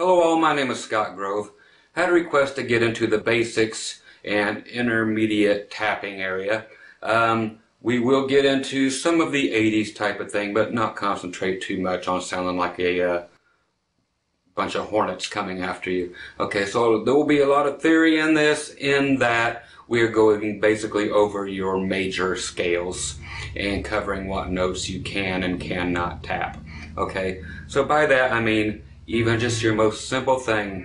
Hello all, my name is Scott Grove. I had a request to get into the basics and intermediate tapping area. We will get into some of the 80s type of thing, but not concentrate too much on sounding like a bunch of hornets coming after you. Okay, so there will be a lot of theory in this, in that we are going basically over your major scales and covering what notes you can and cannot tap. Okay, so by that I mean even just your most simple thing.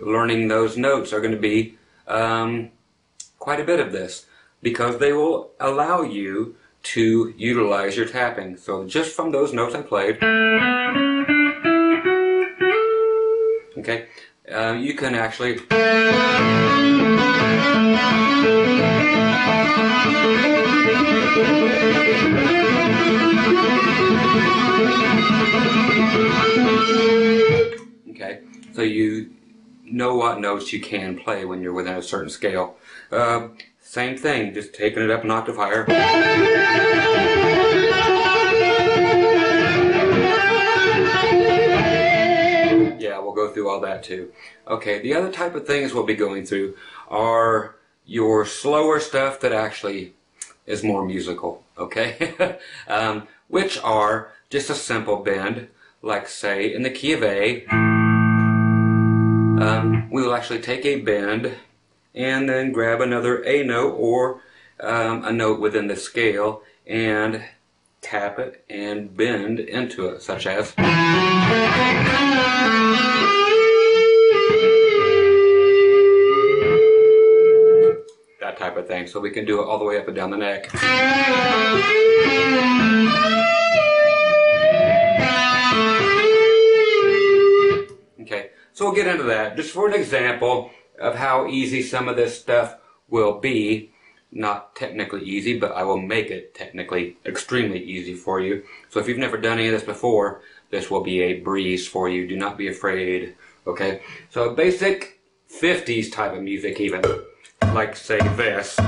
Learning those notes are going to be quite a bit of this, because they will allow you to utilize your tapping. So just from those notes I played, okay, you can actually okay, so you know what notes you can play when you're within a certain scale. Same thing, just taking it up an octave higher. Yeah, we'll go through all that too. Okay, the other type of things we'll be going through are your slower stuff that actually is more musical, okay? Which are just a simple bend, like say in the key of A. We will actually take a bend and then grab another A note or a note within the scale and tap it and bend into it, such as that type of thing. So we can do it all the way up and down the neck. Okay, so we'll get into that just for an example of how easy some of this stuff will be. Not technically easy, but I will make it technically extremely easy for you. So if you've never done any of this before, this will be a breeze for you. Do not be afraid. Okay, so basic 50s type of music, even like say this.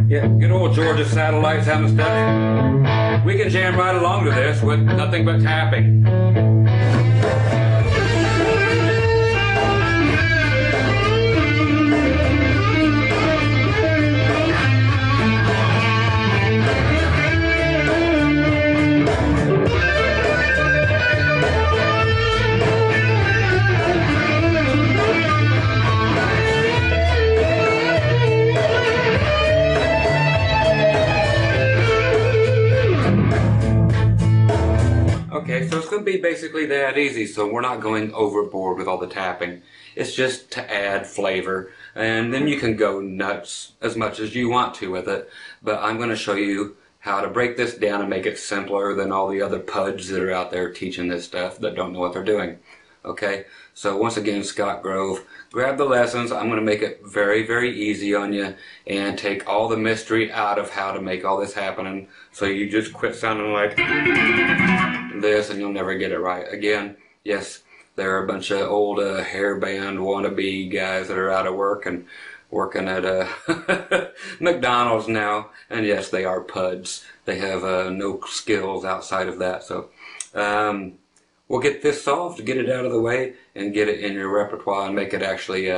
Yeah, good old Georgia Satellites having stuff. We can jam right along to this with nothing but tapping. Okay, so it's going to be basically that easy, so we're not going overboard with all the tapping. It's just to add flavor, and then you can go nuts as much as you want to with it, but I'm going to show you how to break this down and make it simpler than all the other puds that are out there teaching this stuff that don't know what they're doing. Okay, so once again, Scott Grove, grab the lessons. I'm going to make it very, very easy on you and take all the mystery out of how to make all this happen, so you just quit sounding like this and you'll never get it right again. Yes, there are a bunch of old hairband wannabe guys that are out of work and working at McDonald's now, and yes, they are puds. They have no skills outside of that, so we'll get this solved, get it out of the way, and get it in your repertoire and make it actually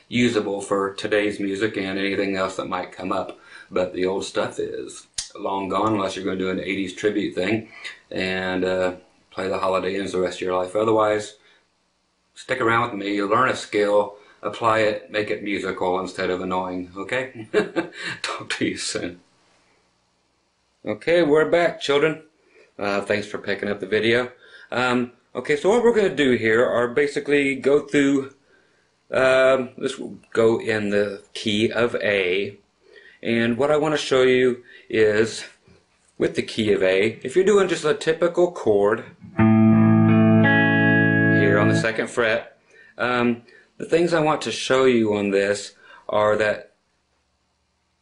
usable for today's music and anything else that might come up. But the old stuff is long gone, unless you're going to do an 80s tribute thing and play the Holiday Inns the rest of your life. Otherwise, stick around with me, learn a skill, apply it, make it musical instead of annoying, okay? Talk to you soon. Okay, we're back, children. Thanks for picking up the video. Okay, so what we're going to do here are basically go through, this will go in the key of A, and what I want to show you is with the key of A, if you're doing just a typical chord here on the 2nd fret, the things I want to show you on this are that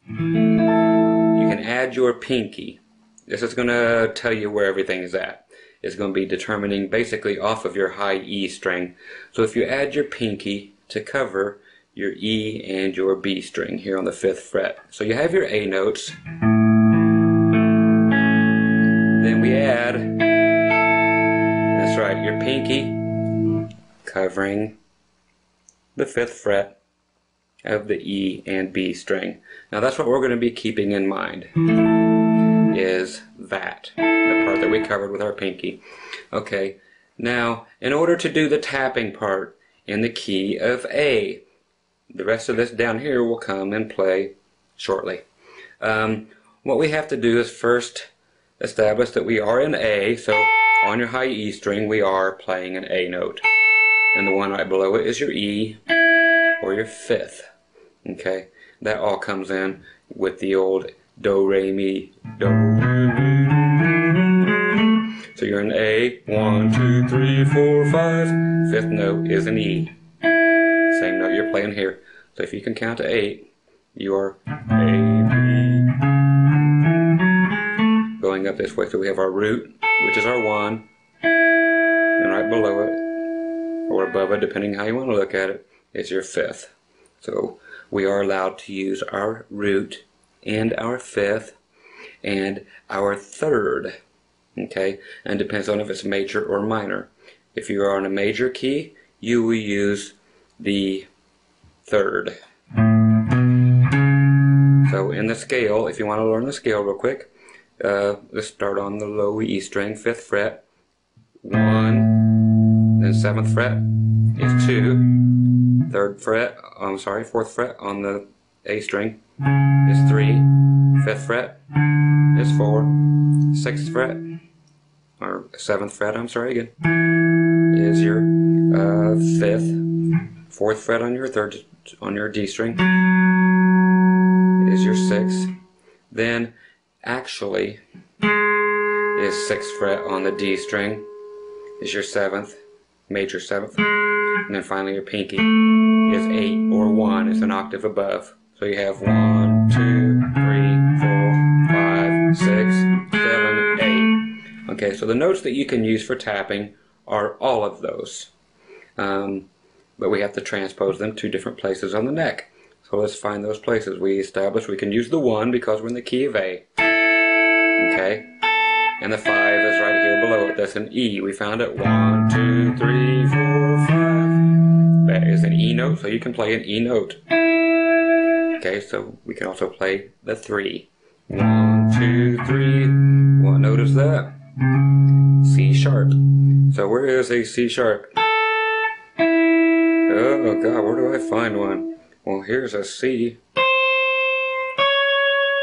you can add your pinky. This is going to tell you where everything is at. It's going to be determining basically off of your high E string. So if you add your pinky to cover your E and your B string here on the 5th fret. So you have your A notes. Then we add, that's right, your pinky covering the 5th fret of the E and B string. Now that's what we're going to be keeping in mind, is that, the part that we covered with our pinky. Okay, now in order to do the tapping part in the key of A, the rest of this down here will come and play shortly. What we have to do is first establish that we are in A, so on your high E string we are playing an A note. And the one right below it is your E, or your 5th. Okay, that all comes in with the old do, re, mi, do, re, mi. So you're in A, 1, 2, 3, 4, 5. 5th note is an E. Same note you're playing here. So if you can count to 8, you are A, B. Going up this way, so we have our root, which is our 1, and right below it, or above it, depending how you want to look at it, is your 5th. So we are allowed to use our root and our 5th and our 3rd. Okay, and depends on if it's major or minor. If you are on a major key, you will use the 3rd. So in the scale, if you want to learn the scale real quick, let's start on the low E string, 5th fret, 1, then 7th fret is 2, 4th fret on the A string is 3, 5th fret is 4, 6th fret, or 7th fret, I'm sorry again, is your 5th, 4th fret on your D string is your 6th, then actually is 6th fret on the D string is your 7th, major 7th, and then finally your pinky is 8 or 1, is an octave above. So you have 1, 2, 3, 4, 5, 6, 7, 8. Okay, so the notes that you can use for tapping are all of those. But we have to transpose them to different places on the neck. So let's find those places. We established we can use the 1 because we're in the key of A. Okay? And the 5 is right here below it. That's an E. We found it. 1, 2, 3, 4, 5. That is an E note, so you can play an E note. Okay, so we can also play the 3. 1, 2, 3. What note is that? C sharp. So where is a C sharp? Oh God, where do I find one? Well, here's a C.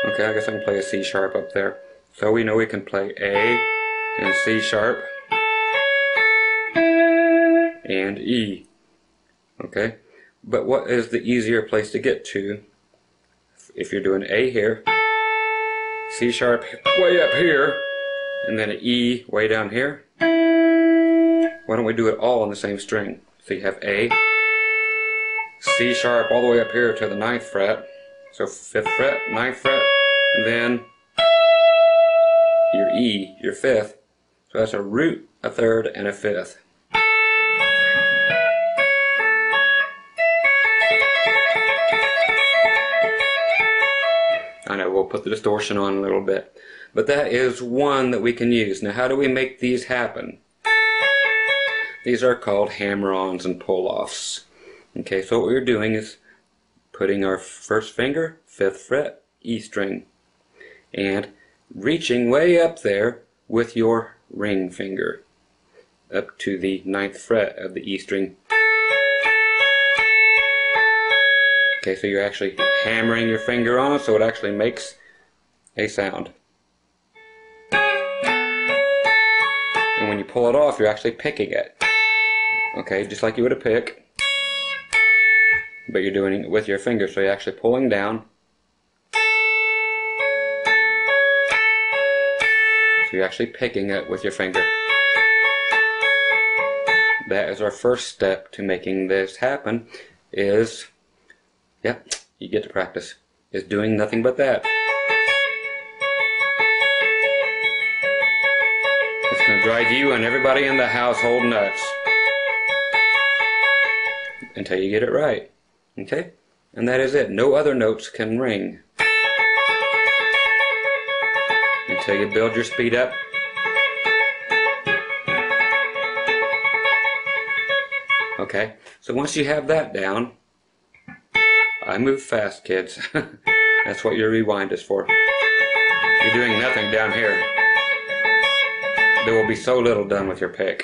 Okay, I guess I can play a C sharp up there. So we know we can play A and C sharp and E. Okay, but what is the easier place to get to? If you're doing A here, C sharp way up here, and then an E way down here, why don't we do it all on the same string? So you have A, C sharp all the way up here to the 9th fret, so 5th fret, 9th fret, and then your E, your 5th, so that's a root, a 3rd, and a 5th. I know, we'll put the distortion on a little bit, but that is one that we can use. Now how do we make these happen? These are called hammer-ons and pull-offs. Okay, so what we're doing is putting our first finger, 5th fret, E string, and reaching way up there with your ring finger up to the 9th fret of the E string. Okay, so you're actually hammering your finger on it so it actually makes a sound. And when you pull it off, you're actually picking it. Okay, just like you would a pick, but you're doing it with your finger, so you're actually pulling down. So you're actually picking it with your finger. That is our first step to making this happen, is, yep, you get to practice, is doing nothing but that. It's going to drive you and everybody in the household nuts until you get it right. Okay? And that is it. No other notes can ring until you build your speed up Okay, so once you have that down, I move fast, kids. That's what your rewind is for. You're doing nothing down here. There will be so little done with your pick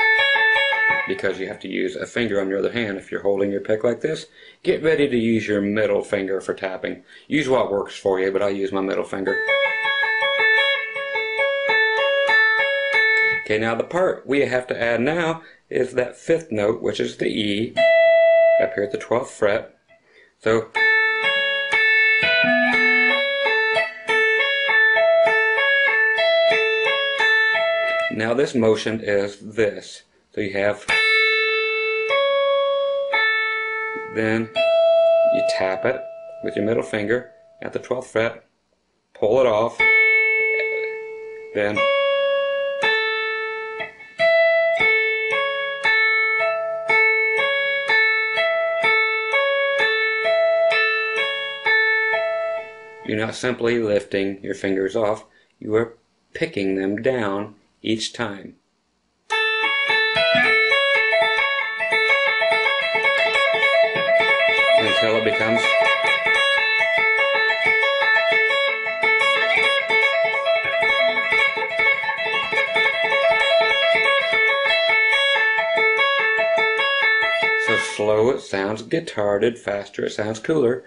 because you have to use a finger on your other hand. If you're holding your pick like this, get ready to use your middle finger for tapping. Use what works for you, but I use my middle finger. Okay, now the part we have to add now is that 5th note, which is the E, up here at the 12th fret. So, now this motion is this. So you have, then you tap it with your middle finger at the 12th fret, pull it off, then you're not simply lifting your fingers off, you are picking them down each time. Until it becomes so slow it sounds guitared, faster it sounds cooler.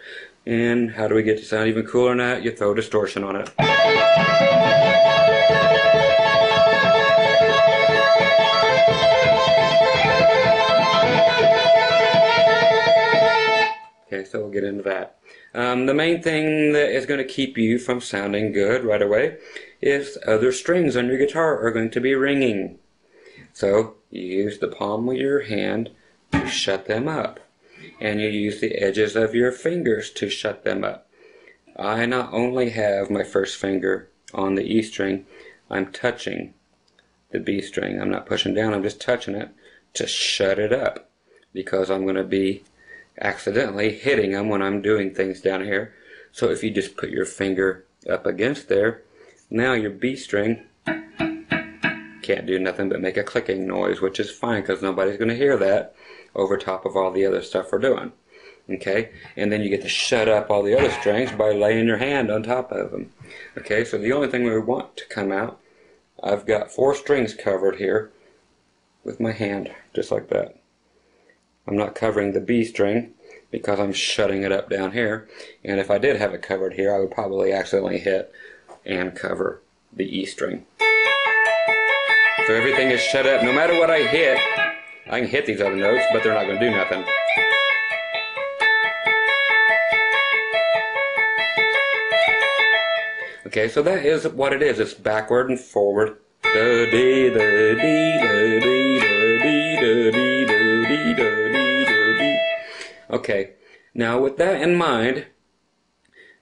And how do we get to sound even cooler than that? You throw distortion on it. Okay, so we'll get into that. The main thing that is going to keep you from sounding good right away is other strings on your guitar are going to be ringing. So you use the palm of your hand to shut them up. And you use the edges of your fingers to shut them up. I not only have my first finger on the E string, I'm touching the B string. I'm not pushing down, I'm just touching it to shut it up, because I'm going to be accidentally hitting them when I'm doing things down here. So if you just put your finger up against there, now your B string can't do nothing but make a clicking noise, which is fine because nobody's going to hear that over top of all the other stuff we're doing. Okay, and then you get to shut up all the other strings by laying your hand on top of them. Okay, so the only thing we want to come out, I've got 4 strings covered here with my hand, just like that. I'm not covering the B string because I'm shutting it up down here, and if I did have it covered here, I would probably accidentally hit and cover the E string. So everything is shut up. No matter what I hit, I can hit these other notes, but they're not going to do nothing. Okay, so that is what it is. It's backward and forward. Okay, now with that in mind,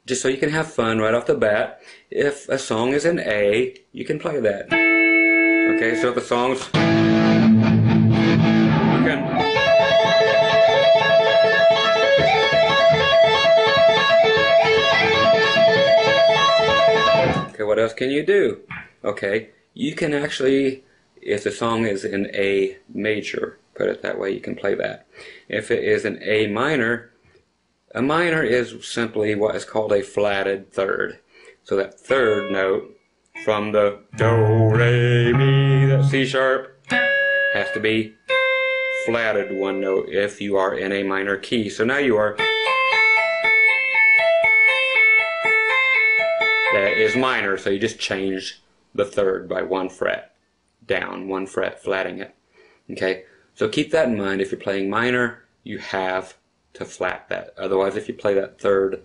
just so you can have fun right off the bat, if a song is in A, you can play that. Okay, so if the song's... Okay, what else can you do? Okay, you can actually, if the song is in A major, put it that way, you can play that. If it is in A minor, a minor is simply what is called a flatted third. So that third note from the do, re, mi, that C sharp has to be flatted one note if you are in a minor key. So now you are... That is minor, so you just change the third by 1 fret. Down 1 fret, flatting it. Okay, so keep that in mind. If you're playing minor, you have to flat that. Otherwise, if you play that third,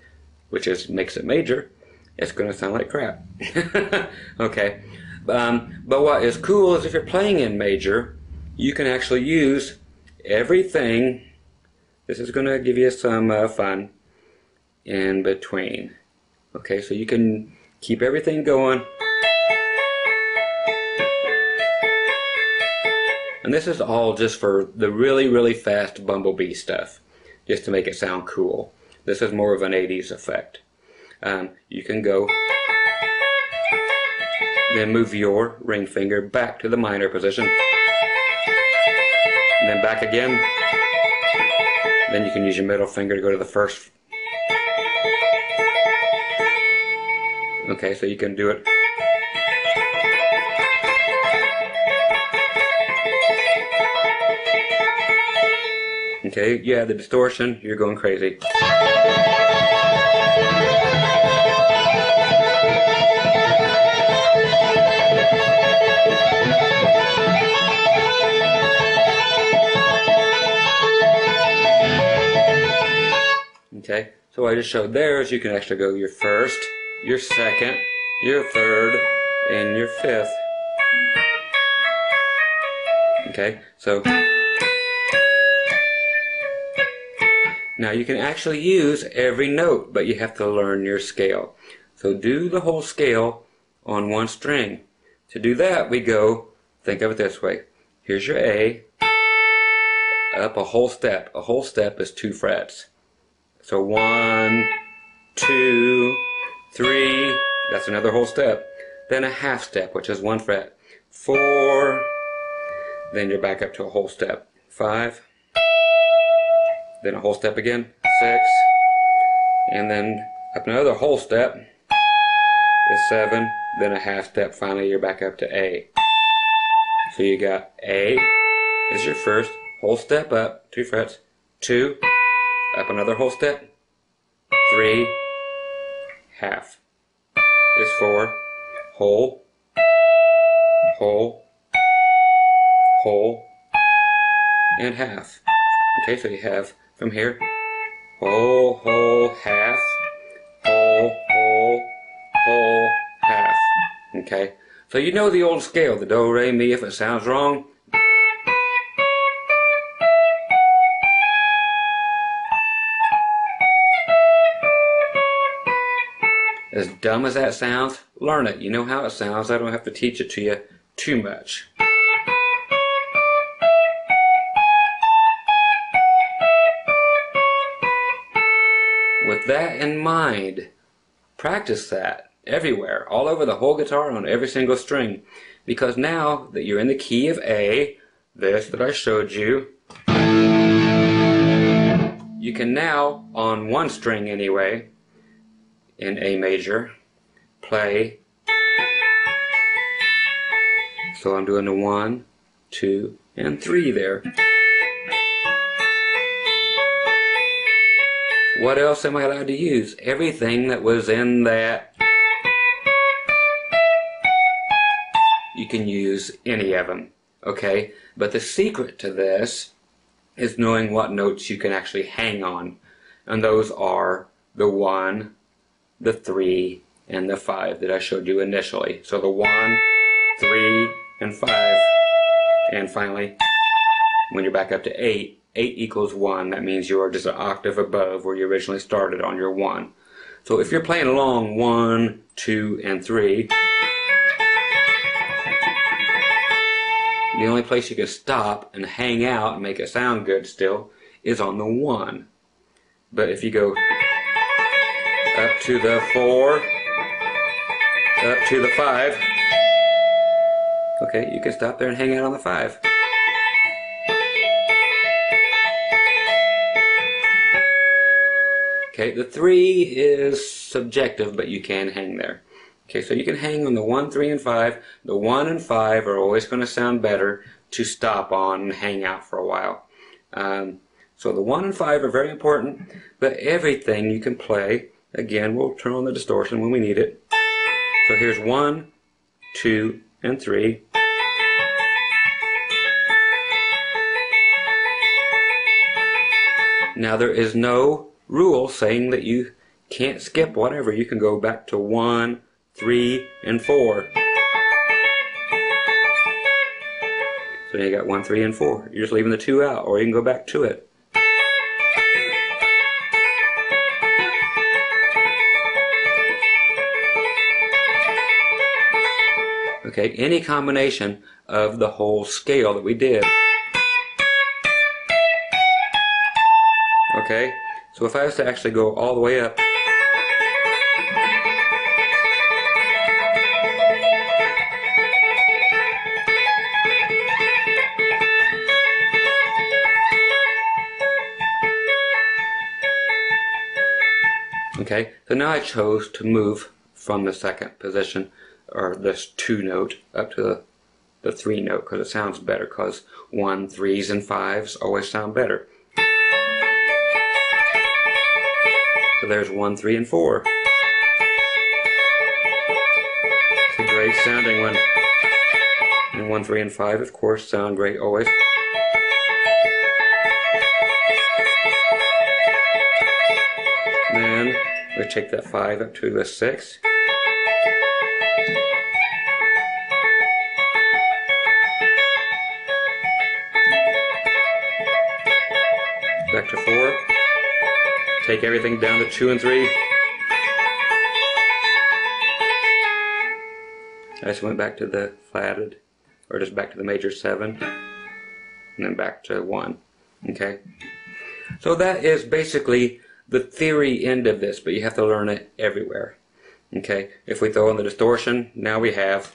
which makes it major, it's going to sound like crap. Okay, but what is cool is if you're playing in major, you can actually use everything. This is going to give you some fun in between. Okay, so you can keep everything going. And this is all just for the really, really fast bumblebee stuff, just to make it sound cool. This is more of an 80s effect. You can go, then move your ring finger back to the minor position, and then back again, Then you can use your middle finger to go to the first. Okay, so you can do it. Okay, yeah, the distortion, you're going crazy. Okay, so what I just showed there is you can actually go your first, your second, your third, and your fifth. Okay, so now you can actually use every note, but you have to learn your scale. So do the whole scale on one string. To do that, we go, think of it this way. Here's your A, up a whole step. A whole step is 2 frets. So 1, 2, 3, that's another whole step. Then a half step, which is 1 fret. 4, then you're back up to a whole step. 5, then a whole step again. 6, and then up another whole step is 7, then a half step. Finally, you're back up to A. So you got A is your first whole step up, 2 frets. 2, up another whole step. 3, half is 4, whole, whole, whole, and half. Okay, so you have from here, whole, whole, half, whole, whole, whole, half. Okay, so you know the old scale, the do, re, mi. If it sounds wrong, as dumb as that sounds, learn it. You know how it sounds. I don't have to teach it to you too much. With that in mind, practice that everywhere, all over the whole guitar, on every single string. Because now that you're in the key of A, this that I showed you, you can now, on one string anyway, in A major, play. So I'm doing the 1, 2, and 3 there. What else am I allowed to use? Everything that was in that. You can use any of them, okay? But the secret to this is knowing what notes you can actually hang on. And those are the 1, the 3, and the 5 that I showed you initially. So the 1, 3, and 5. And finally, when you're back up to 8, 8 equals 1. That means you are just an octave above where you originally started on your 1. So if you're playing along 1, 2, and 3, the only place you can stop and hang out and make it sound good still is on the 1. But if you go up to the 4, up to the 5, okay, you can stop there and hang out on the 5. Okay, the 3 is subjective, but you can hang there. Okay, so you can hang on the 1, 3, and 5. The 1 and 5 are always going to sound better to stop on and hang out for a while. So the 1 and 5 are very important, but everything you can play. Again, we'll turn on the distortion when we need it. So here's 1, 2, and 3. Now there is no rule saying that you can't skip whatever. You can go back to 1, 3, and 4. So you got 1, 3, and 4. You're just leaving the 2 out, or you can go back to it. Okay, any combination of the whole scale that we did. Okay, so if I was to actually go all the way up, So now I chose to move from the second position, or this 2 note, up to the 3 note, because it sounds better, because 1, 3s, and 5s always sound better. So there's 1, 3, and 4. It's a great sounding one. And 1, 3, and 5, of course, sound great always. Then we take that 5 up to a 6. Back to 4. Take everything down to 2 and 3. I just went back to the flatted, or just back to the major 7, and then back to 1. Okay? So that is basically the theory end of this, but you have to learn it everywhere. Okay? If we throw in the distortion, now we have.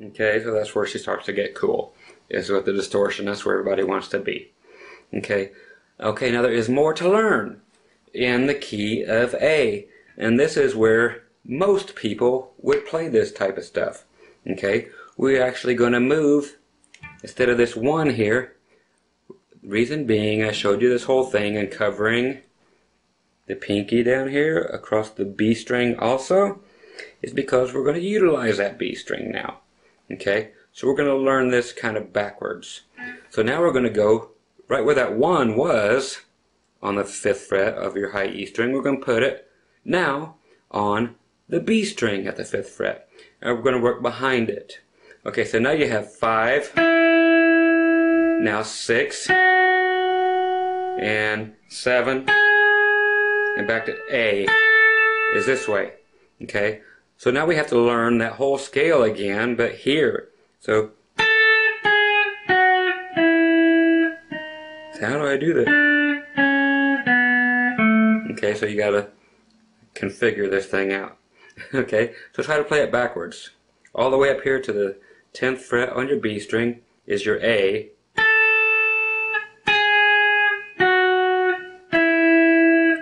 Okay, so that's where she starts to get cool, is with the distortion. That's where everybody wants to be. Okay, okay, now there is more to learn in the key of A, and this is where most people would play this type of stuff. Okay, we're actually going to move, instead of this 1 here, reason being I showed you this whole thing and covering the pinky down here across the B string also, is because we're going to utilize that B string now. Okay, so we're going to learn this kind of backwards. So now we're going to go right where that 1 was on the 5th fret of your high E string. We're going to put it now on the B string at the 5th fret. And we're going to work behind it. Okay, so now you have 5, now 6, and 7, and back to A is this way. Okay, so now we have to learn that whole scale again, but here. So how do I do that? Okay, so you gotta configure this thing out. Okay, so try to play it backwards. All the way up here to the 10th fret on your B string is your A.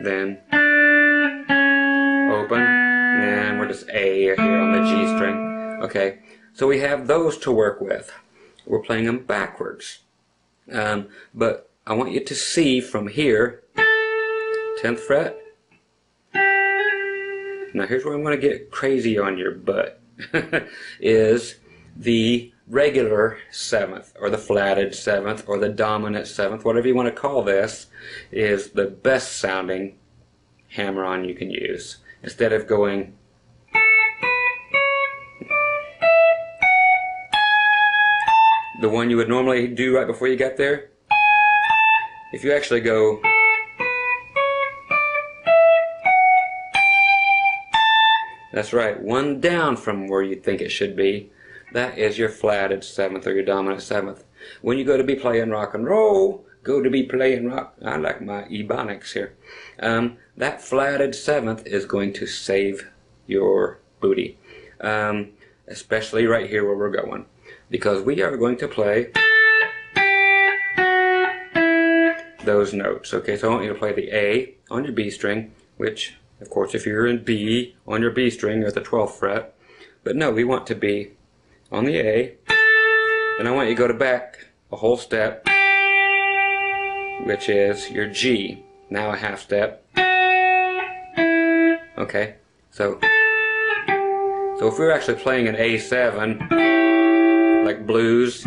Then open, and we're just A here on the G string. Okay, so we have those to work with. We're playing them backwards. But I want you to see from here, 10th fret. Now here's where I'm going to get crazy on your butt. Is the regular 7th, or the flatted 7th, or the dominant 7th, whatever you want to call this, is the best sounding hammer-on you can use. Instead of going the one you would normally do right before you got there, if you actually go that's right, 1 down from where you think it should be, that is your flatted 7th or your dominant 7th. When you go to be playing rock and roll, go to be playing rock, I like my ebonics here, that flatted 7th is going to save your booty, especially right here where we're going, because we are going to play those notes. Okay, so I want you to play the A on your B string, which, of course, if you're in B on your B string, you're at the 12th fret. But no, we want to be on the A, and I want you to go to back a whole step, which is your G. Now a half step. Okay, so if we were actually playing an A7, like blues,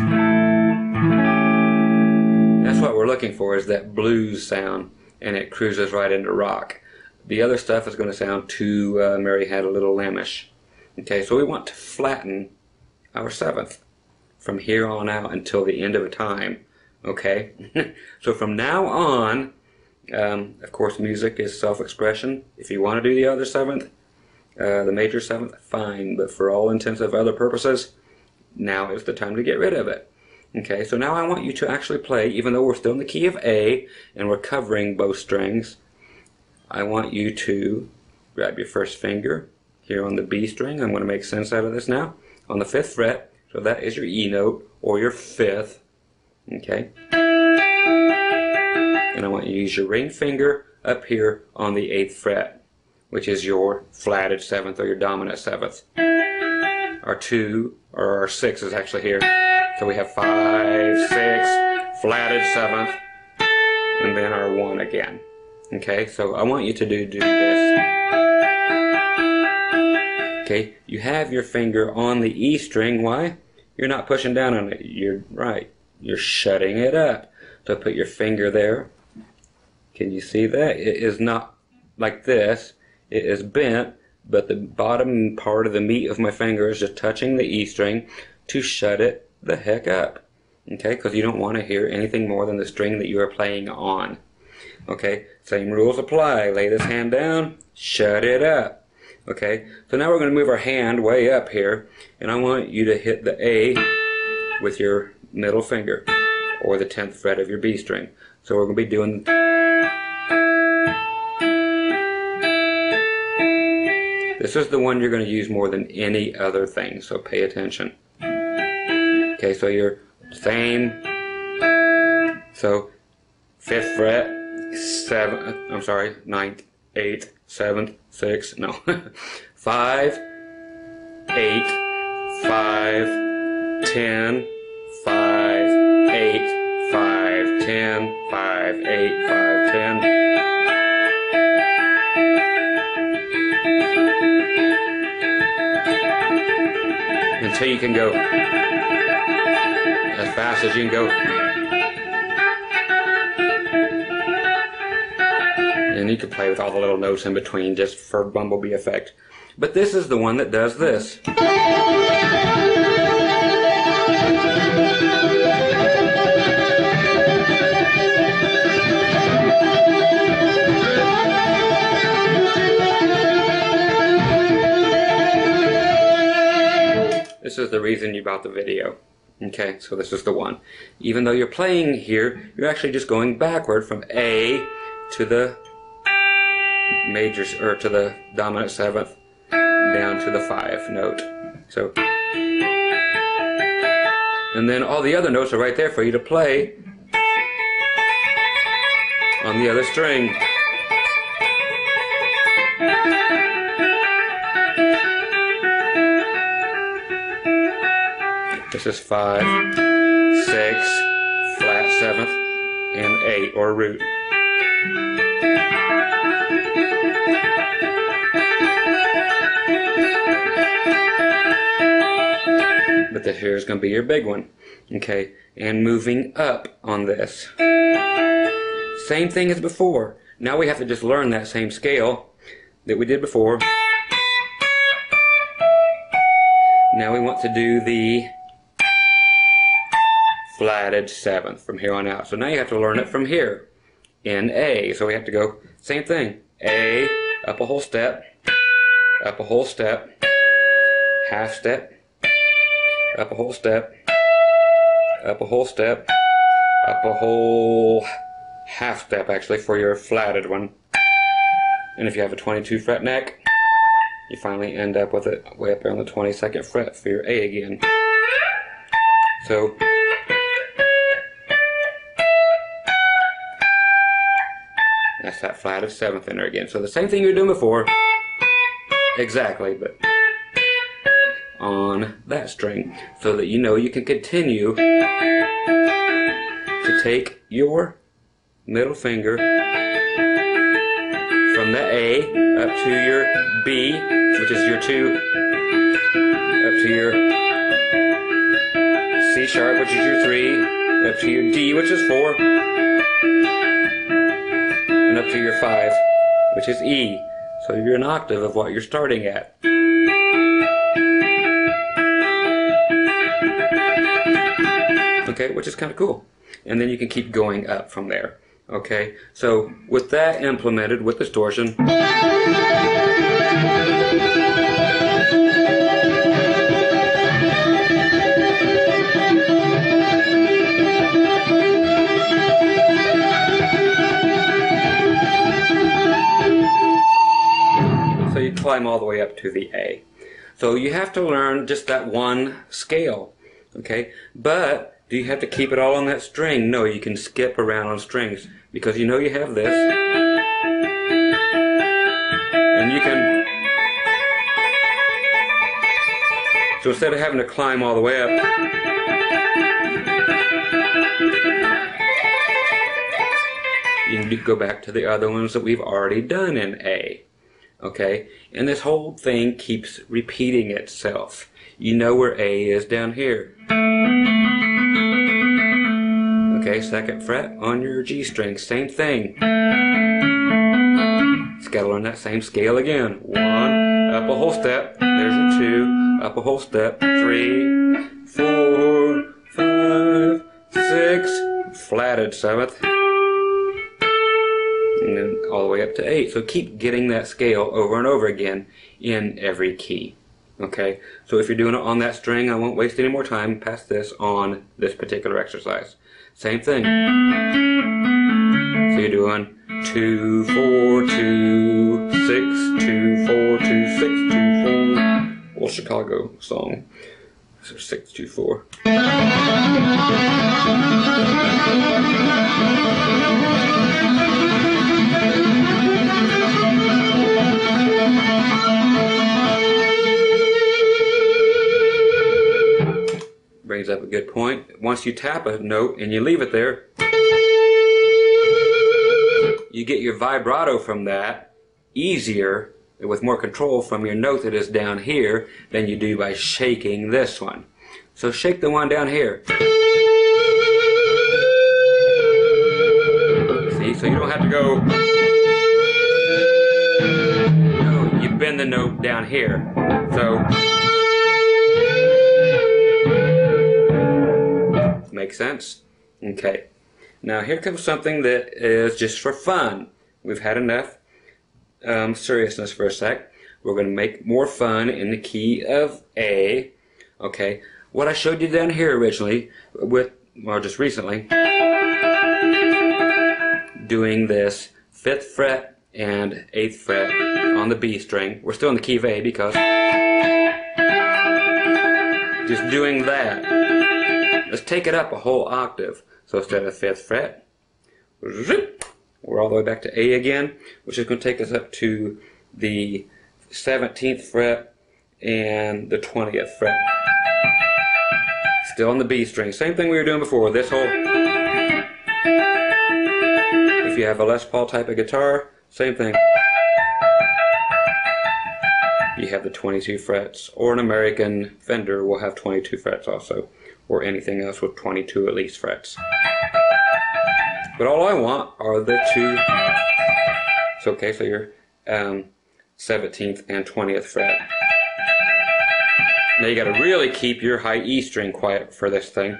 that's what we're looking for, is that blues sound, and it cruises right into rock. The other stuff is going to sound too Mary Had a Little Lambish. Okay, so we want to flatten our 7th from here on out until the end of a time. Okay, so from now on, of course, music is self-expression. If you want to do the other 7th, the major 7th, fine. But for all intents and other purposes, now is the time to get rid of it. Okay, so now I want you to actually play, even though we're still in the key of A and we're covering both strings, I want you to grab your first finger here on the B string. I'm going to make sense out of this now. On the 5th fret, so that is your E note, or your 5th. Okay? And I want you to use your ring finger up here on the 8th fret, which is your flatted 7th or your dominant 7th. Our 2, or our 6 is actually here. So we have 5, 6, flatted 7th, and then our 1 again. Okay, so I want you to do this. Okay, you have your finger on the E string. Why? You're not pushing down on it. You're right. You're shutting it up. So put your finger there. Can you see that? It is not like this. It is bent, but the bottom part of the meat of my finger is just touching the E string to shut it the heck up. Okay, because you don't want to hear anything more than the string that you are playing on. Okay, same rules apply. Lay this hand down, shut it up. Okay, so now we're going to move our hand way up here, and I want you to hit the A with your middle finger, or the 10th fret of your B string. So we're going to be doing... This is the one you're going to use more than any other thing, so pay attention. Okay, so you're same. So 5th fret, 7th, I'm sorry, 9th, 8th, 7th, 6th, no. 5, 8, 5, 10, 5, 8, 5, 10, 5, 8, 5, 10. Until you can go as fast as you can go. And you can play with all the little notes in between just for bumblebee effect. But this is the one that does this. This is the reason you bought the video. Okay, so this is the one. Even though you're playing here, you're actually just going backward from A to the major, or to the dominant 7th, down to the 5 note. So, and then all the other notes are right there for you to play on the other string. This is 5, 6, flat 7th, and 8, or root. But this here is going to be your big one. Okay, and moving up on this. Same thing as before. Now we have to just learn that same scale that we did before. Now we want to do the flatted 7th from here on out. So now you have to learn it from here in A. So we have to go same thing. A, up a whole step, up a whole step, half step, up a whole step, up a whole step, up a whole half step actually for your flatted one. And if you have a 22 fret neck, you finally end up with it way up there on the 22nd fret for your A again. So that's that flatted 7th in there again. So the same thing you were doing before, exactly, but on that string, so that you know you can continue to take your middle finger from the A up to your B, which is your 2, up to your C sharp, which is your 3, up to your D, which is 4, and up to your 5, which is E. So you're an octave of what you're starting at. Okay, which is kind of cool. And then you can keep going up from there. Okay, so with that implemented with distortion, so climb all the way up to the A. So you have to learn just that one scale, okay? But do you have to keep it all on that string? No, you can skip around on strings because you know you have this. And you can... So instead of having to climb all the way up, you can go back to the other ones that we've already done in A. Okay? And this whole thing keeps repeating itself. You know where A is down here. Okay, 2nd fret on your G string. Same thing. Just gotta learn that same scale again. 1, up a whole step. There's your 2, up a whole step. 3, 4, 5, 6, flatted 7th. And then all the way up to 8. So keep getting that scale over and over again in every key. Okay, so if you're doing it on that string, I won't waste any more time past this on this particular exercise. Same thing. So you're doing 2, 4, 2, 6, 2, 4, 2, 6, 2, 4. Old Chicago song. So 6, 2, 4. Brings up a good point. Once you tap a note and you leave it there, you get your vibrato from that easier, with more control from your note that is down here than you do by shaking this one. So shake the one down here. See, so you don't have to go, no, you bend the note down here. So, make sense? Okay. Now here comes something that is just for fun. We've had enough seriousness for a sec. We're going to make more fun in the key of A. Okay. What I showed you down here originally, just recently, doing this 5th fret and 8th fret on the B string. We're still in the key of A because just doing that. Let's take it up a whole octave. So instead of 5th fret, we're all the way back to A again, which is going to take us up to the 17th fret and the 20th fret. Still on the B string. Same thing we were doing before. This whole... If you have a Les Paul type of guitar, same thing. You have the 22 frets. Or an American Fender will have 22 frets also. Or anything else with 22 at least frets. But all I want are the two. So okay, so your 17th and 20th fret. Now you got to really keep your high E string quiet for this thing.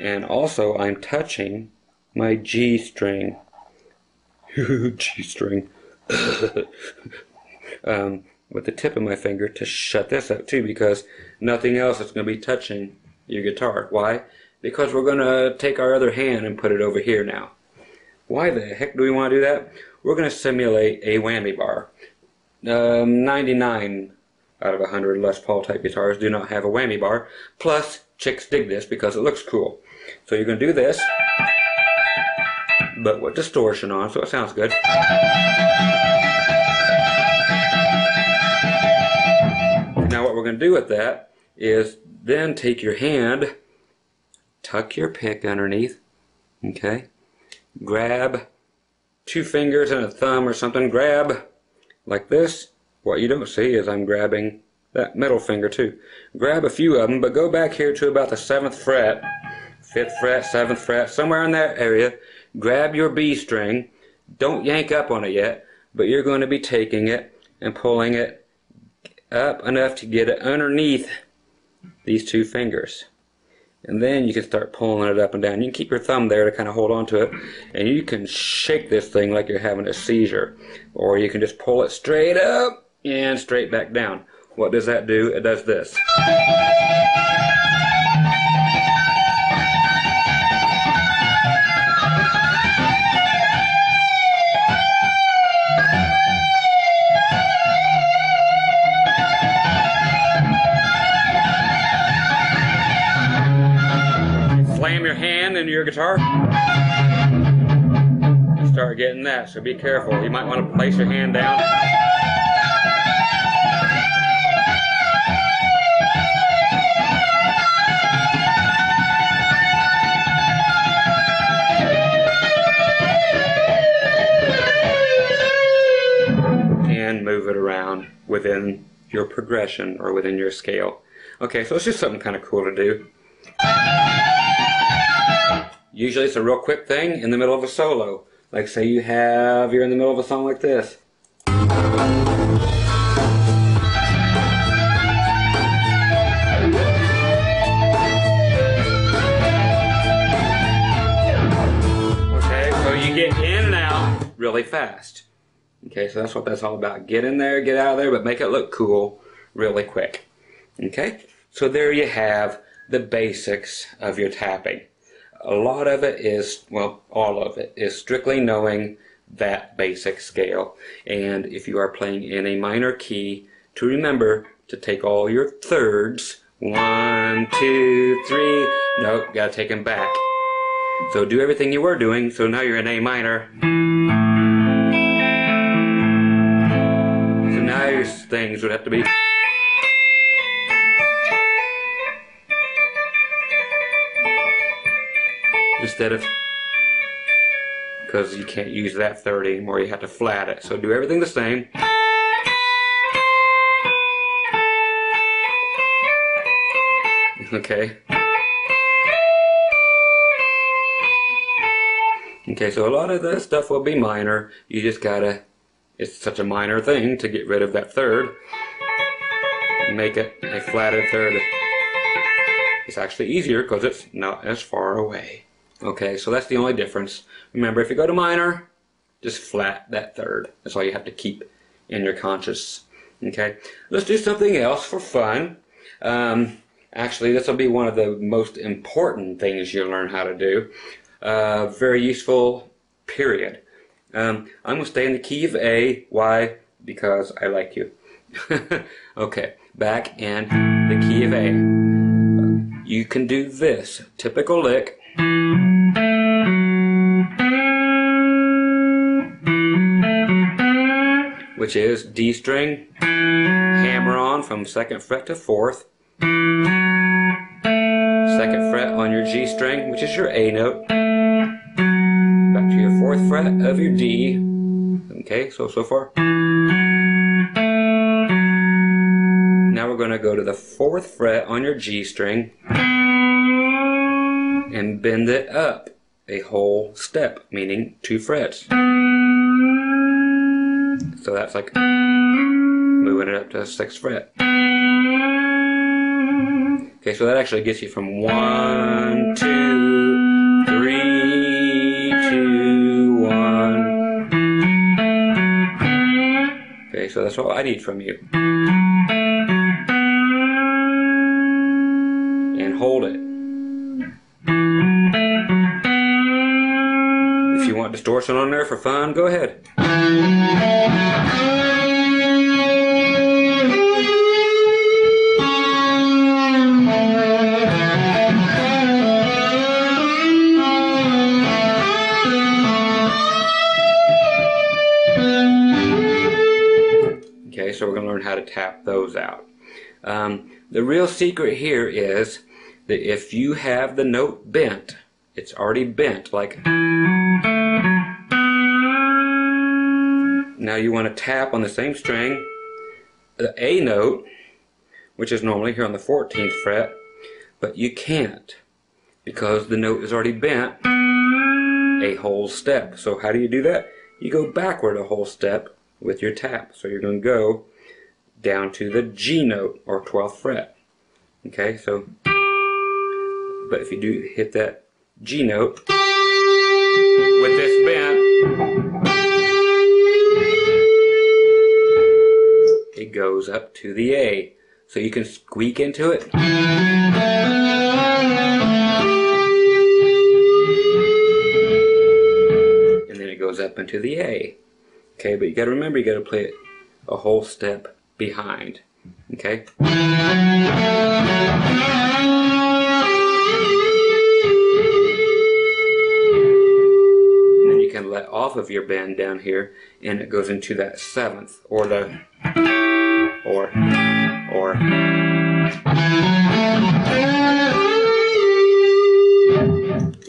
And also I'm touching my G string. G string. With the tip of my finger to shut this up too, because nothing else is going to be touching your guitar. Why? Because we're going to take our other hand and put it over here now. Why the heck do we want to do that? We're going to simulate a whammy bar. 99 out of 100 Les Paul type guitars do not have a whammy bar. Plus, chicks dig this because it looks cool. So you're going to do this, but with distortion on, so it sounds good. Now what we're going to do with that is then take your hand, tuck your pick underneath, okay, grab 2 fingers and a thumb or something, grab like this. What you don't see is I'm grabbing that middle finger too. Grab a few of them, but go back here to about the 7th fret, 5th fret, 7th fret, somewhere in that area. Grab your B string. Don't yank up on it yet, but you're going to be taking it and pulling it up enough to get it underneath these 2 fingers. And then you can start pulling it up and down. You can keep your thumb there to kind of hold on to it, and you can shake this thing like you're having a seizure. Or you can just pull it straight up and straight back down. What does that do? It does this. into your guitar, you start getting that, so be careful. You might want to place your hand down. And move it around within your progression or within your scale. Okay, so it's just something kind of cool to do. Usually it's a real quick thing in the middle of a solo. Like say you're in the middle of a song like this. Okay, so you get in and out really fast. Okay, so that's what that's all about. Get in there, get out of there, but make it look cool really quick. Okay, so there you have the basics of your tapping. A lot of it is, well, all of it is strictly knowing that basic scale. And if you are playing in a minor key, to remember to take all your thirds. 1, 2, 3. Nope, gotta take them back. So do everything you were doing, so now you're in A minor. So now your things would have to be. Instead of, because you can't use that third anymore, you have to flat it. So do everything the same. Okay. Okay, so a lot of that stuff will be minor. You just gotta, it's such a minor thing to get rid of that third. Make it a flatted third. It's actually easier because it's not as far away. Okay, so that's the only difference. Remember, if you go to minor, just flat that third. That's all you have to keep in your conscious. Okay, let's do something else for fun. Actually, this will be one of the most important things you'll learn how to do. Very useful, period. I'm going to stay in the key of A. Why? Because I like you. Okay, back in the key of A. You can do this typical lick. Which is D string, hammer on from 2nd fret to 4th, 2nd fret on your G string, which is your A note, back to your 4th fret of your D. Okay, so far. Now we're going to go to the 4th fret on your G string and bend it up a whole step, meaning 2 frets. So that's like moving it up to the 6th fret. Okay, so that actually gets you from 1, 2, 3, 2, 1. Okay, so that's all I need from you. And hold it. If you want distortion on there for fun, go ahead. Okay, so we're going to learn how to tap those out. The real secret here is that if you have the note bent, it's already bent, like. Now you want to tap on the same string, the A note, which is normally here on the 14th fret, but you can't because the note is already bent a whole step. So how do you do that? You go backward a whole step with your tap. So you're going to go down to the G note or 12th fret. Okay, so, but if you do hit that G note with this bent, it goes up to the A. So you can squeak into it. And then it goes up into the A. Okay, but you gotta remember, you gotta play it a whole step behind. Okay? that off of your bend down here, and it goes into that seventh, or the, or.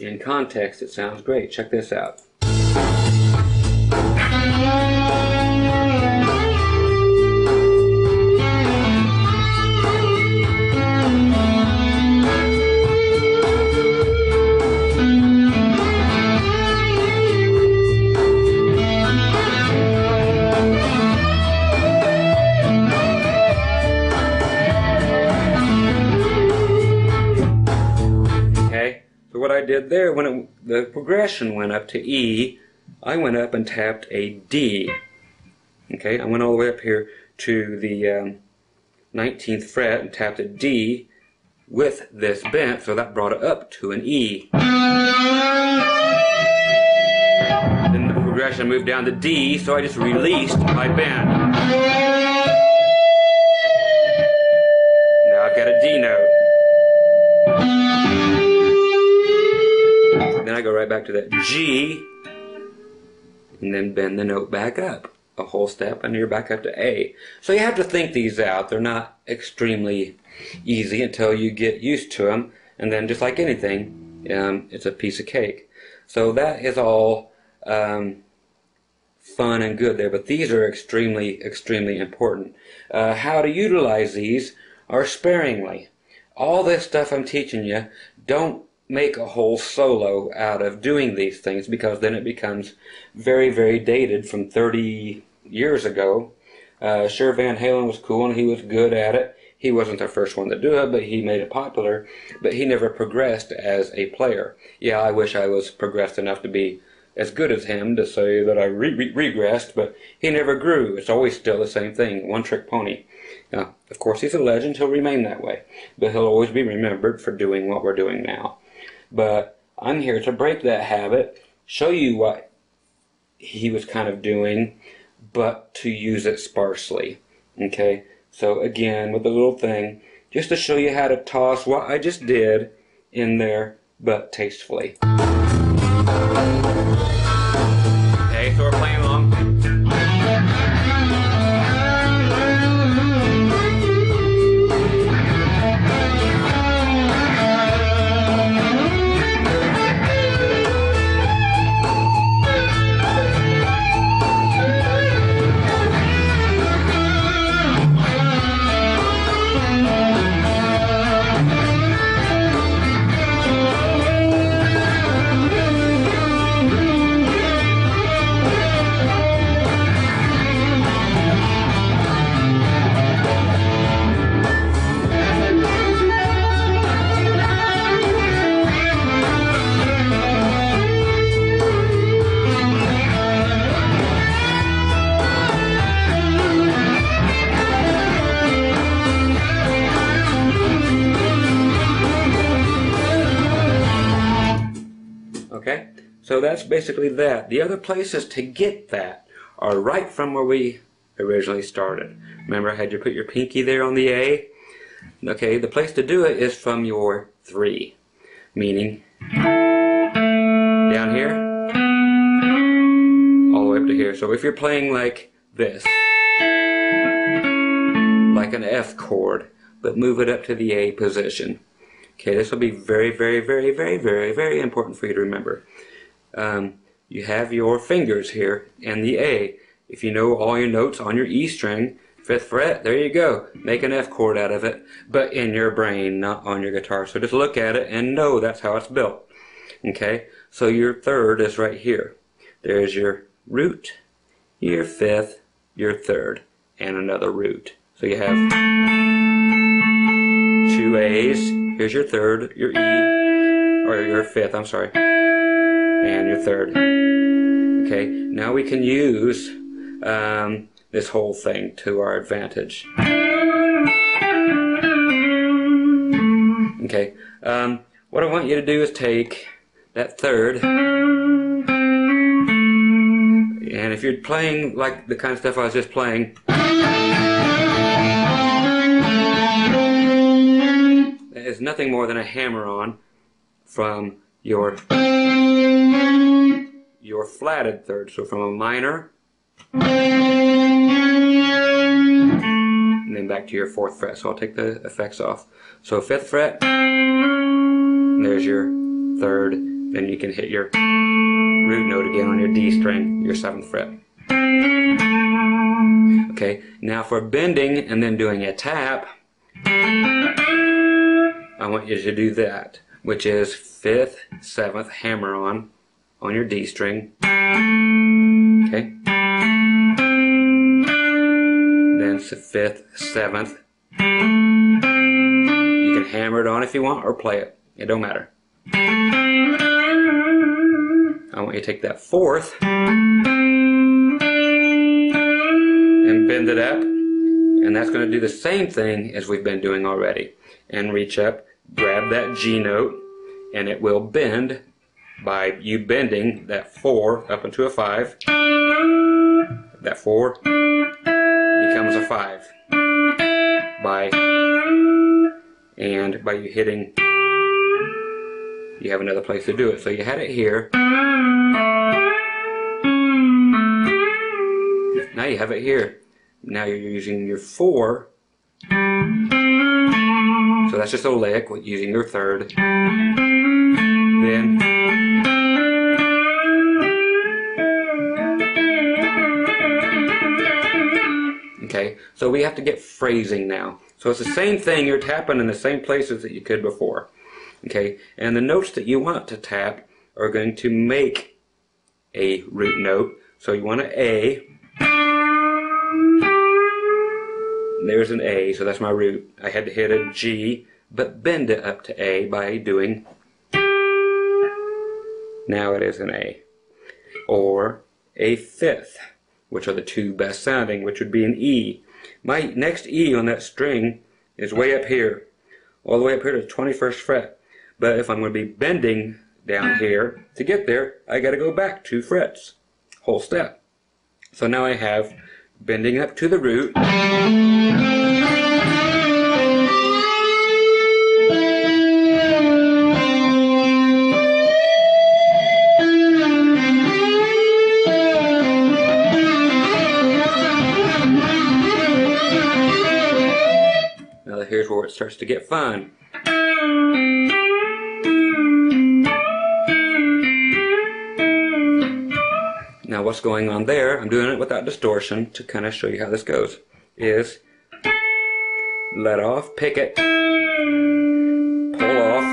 In context, it sounds great. Check this out. What I did there, when the progression went up to E, I went up and tapped a D. Okay, I went all the way up here to the 19th fret and tapped a D with this bent, so that brought it up to an E. Then the progression moved down to D, so I just released my bend. Now I've got a D note. Then I go right back to that G, and then bend the note back up a whole step, and you're back up to A. So you have to think these out. They're not extremely easy until you get used to them, and then just like anything, it's a piece of cake. So that is all fun and good there, but these are extremely, extremely important. How to utilize these are sparingly. All this stuff I'm teaching you, don't make a whole solo out of doing these things, because then it becomes very, very dated from 30 years ago. Sure, Van Halen was cool and he was good at it. He wasn't the first one to do it, but he made it popular. But he never progressed as a player. Yeah, I wish I was progressed enough to be as good as him to say that I regressed, but he never grew. It's always still the same thing, one-trick pony. Now, of course, he's a legend. He'll remain that way. But he'll always be remembered for doing what we're doing now. But I'm here to break that habit, show you what he was kind of doing, but to use it sparsely. Okay? So again, with the little thing, just to show you how to toss what I just did in there, but tastefully. Okay, so we're playing along. Okay, so that's basically that. The other places to get that are right from where we originally started. Remember, I had you put your pinky there on the A? Okay, the place to do it is from your 3, meaning down here, all the way up to here. So if you're playing like this, like an F chord, but move it up to the A position. Okay, this will be very, very, very, very, very, very important for you to remember. You have your fingers here and the A. If you know all your notes on your E string, 5th fret, there you go. Make an F chord out of it, but in your brain, not on your guitar. So just look at it and know that's how it's built. Okay, so your 3rd is right here. There's your root, your 5th, your 3rd, and another root. So you have 2 A's. Here's your 3rd, your E, or your 5th, I'm sorry, and your 3rd. Okay, now we can use this whole thing to our advantage. Okay, what I want you to do is take that 3rd, and if you're playing like the kind of stuff I was just playing, is nothing more than a hammer-on from your your flatted third. So from a minor, and then back to your 4th fret. So I'll take the effects off. So 5th fret, there's your 3rd, then you can hit your root note again on your D string, your 7th fret. Okay, now for bending and then doing a tap, I want you to do that, which is 5th, 7th, hammer on your D string. Okay. Then it's the 5th, 7th. You can hammer it on if you want or play it. It don't matter. I want you to take that 4th and bend it up. And that's going to do the same thing as we've been doing already. And reach up, grab that G note, and it will bend by you bending that 4 up into a 5. That 4 becomes a 5 by you hitting. You have another place to do it. So you had it here. Now you have it here. Now you're using your 4. So that's just a lick using your 3rd. Then okay, so we have to get phrasing now. So it's the same thing, you're tapping in the same places that you could before. Okay, and the notes that you want to tap are going to make a root note. So you want an A. There's an A, so that's my root. I had to hit a G, but bend it up to A by doing. Now it is an A. Or a 5th, which are the 2 best sounding, which would be an E. My next E on that string is way up here, all the way up here to the 21st fret. But if I'm going to be bending down here, to get there, I got to go back 2 frets, whole step. So now I have bending up to the root. Now here's where it starts to get fun. Now what's going on there, I'm doing it without distortion to kind of show you how this goes, is let off, pick it, pull off,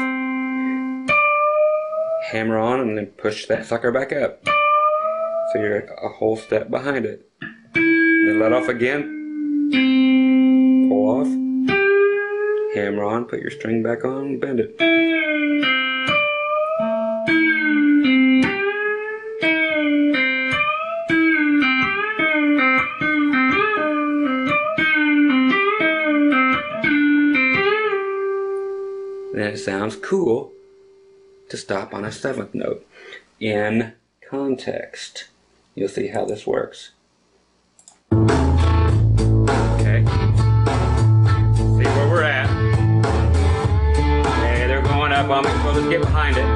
hammer on, and then push that sucker back up. So you're a whole step behind it. Then let off again, pull off, hammer on, put your string back on, bend it. Then it sounds cool to stop on a 7th note. In context, you'll see how this works. Okay. See where we're at. Okay, they're going up on me, so let's get behind it.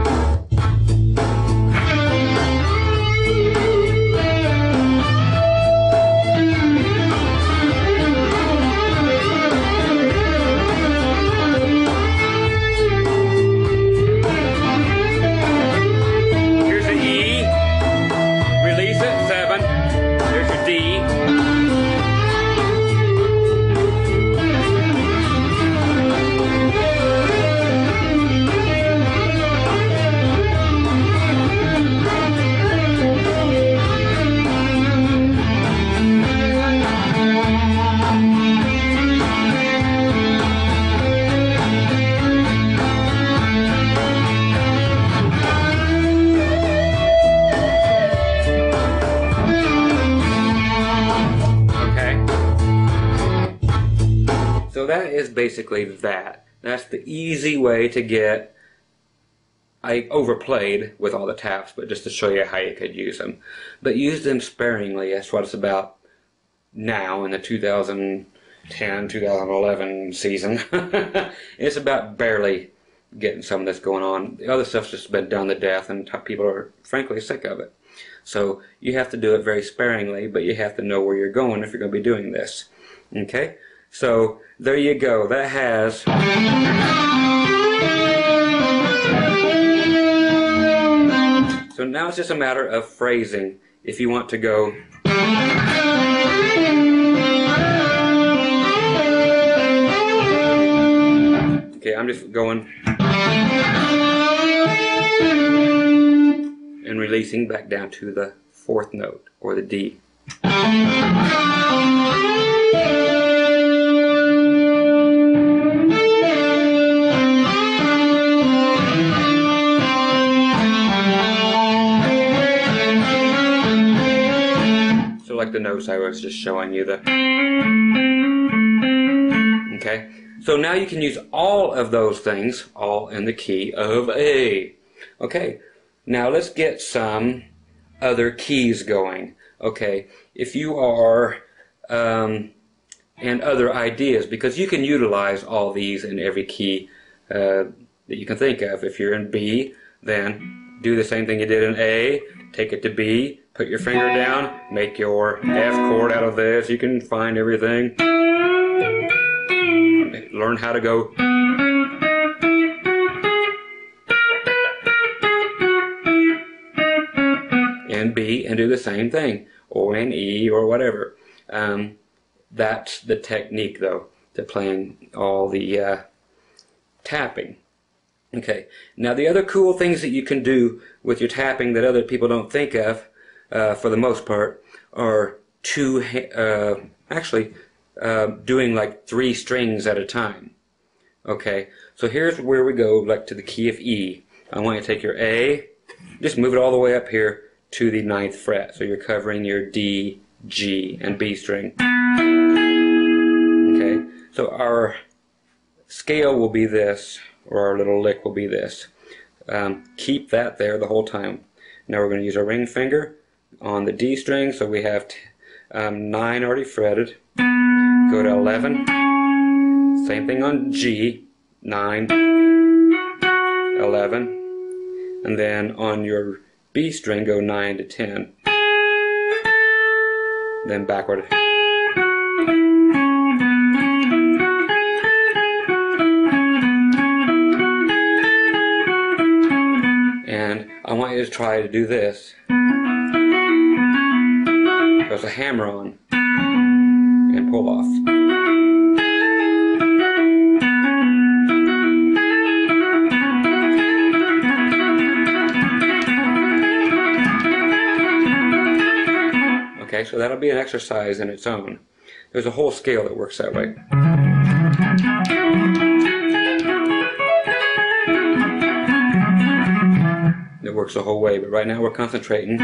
So that is basically that. That's the easy way to get. I overplayed with all the taps, but just to show you how you could use them. But use them sparingly. That's what it's about now in the 2010-2011 season. It's about barely getting some of this going on. The other stuff's just been done to death, and people are frankly sick of it. So you have to do it very sparingly, but you have to know where you're going if you're going to be doing this. Okay? So there you go. That has so now it's just a matter of phrasing. If you want to go okay, I'm just going and releasing back down to the fourth note, or the D. So like the notes I was just showing you, the okay. So now you can use all of those things, all in the key of A. Okay, now let's get some other keys going. Okay, if you are, and other ideas, because you can utilize all these in every key that you can think of. If you're in B, then do the same thing you did in A, take it to B, put your finger down, make your F chord out of this. You can find everything. Learn how to go in B and do the same thing, or in E, or whatever. That's the technique, though, to playing all the tapping. Okay, now the other cool things that you can do with your tapping that other people don't think of, for the most part, are doing like 3 strings at a time. Okay, so here's where we go, like to the key of E. I want you to take your A, just move it all the way up here to the 9th fret. So you're covering your D, G, and B string. Okay, so our scale will be this, or our little lick will be this. Keep that there the whole time. Now we're going to use our ring finger on the D string, so we have 9 already fretted. Go to 11. Same thing on G, 9, 11. And then on your B string, go 9 to 10. Then backward. And I want you to try to do this. There's a hammer on and pull off. Okay, so that'll be an exercise in its own. There's a whole scale that works that way. It works the whole way, but right now we're concentrating.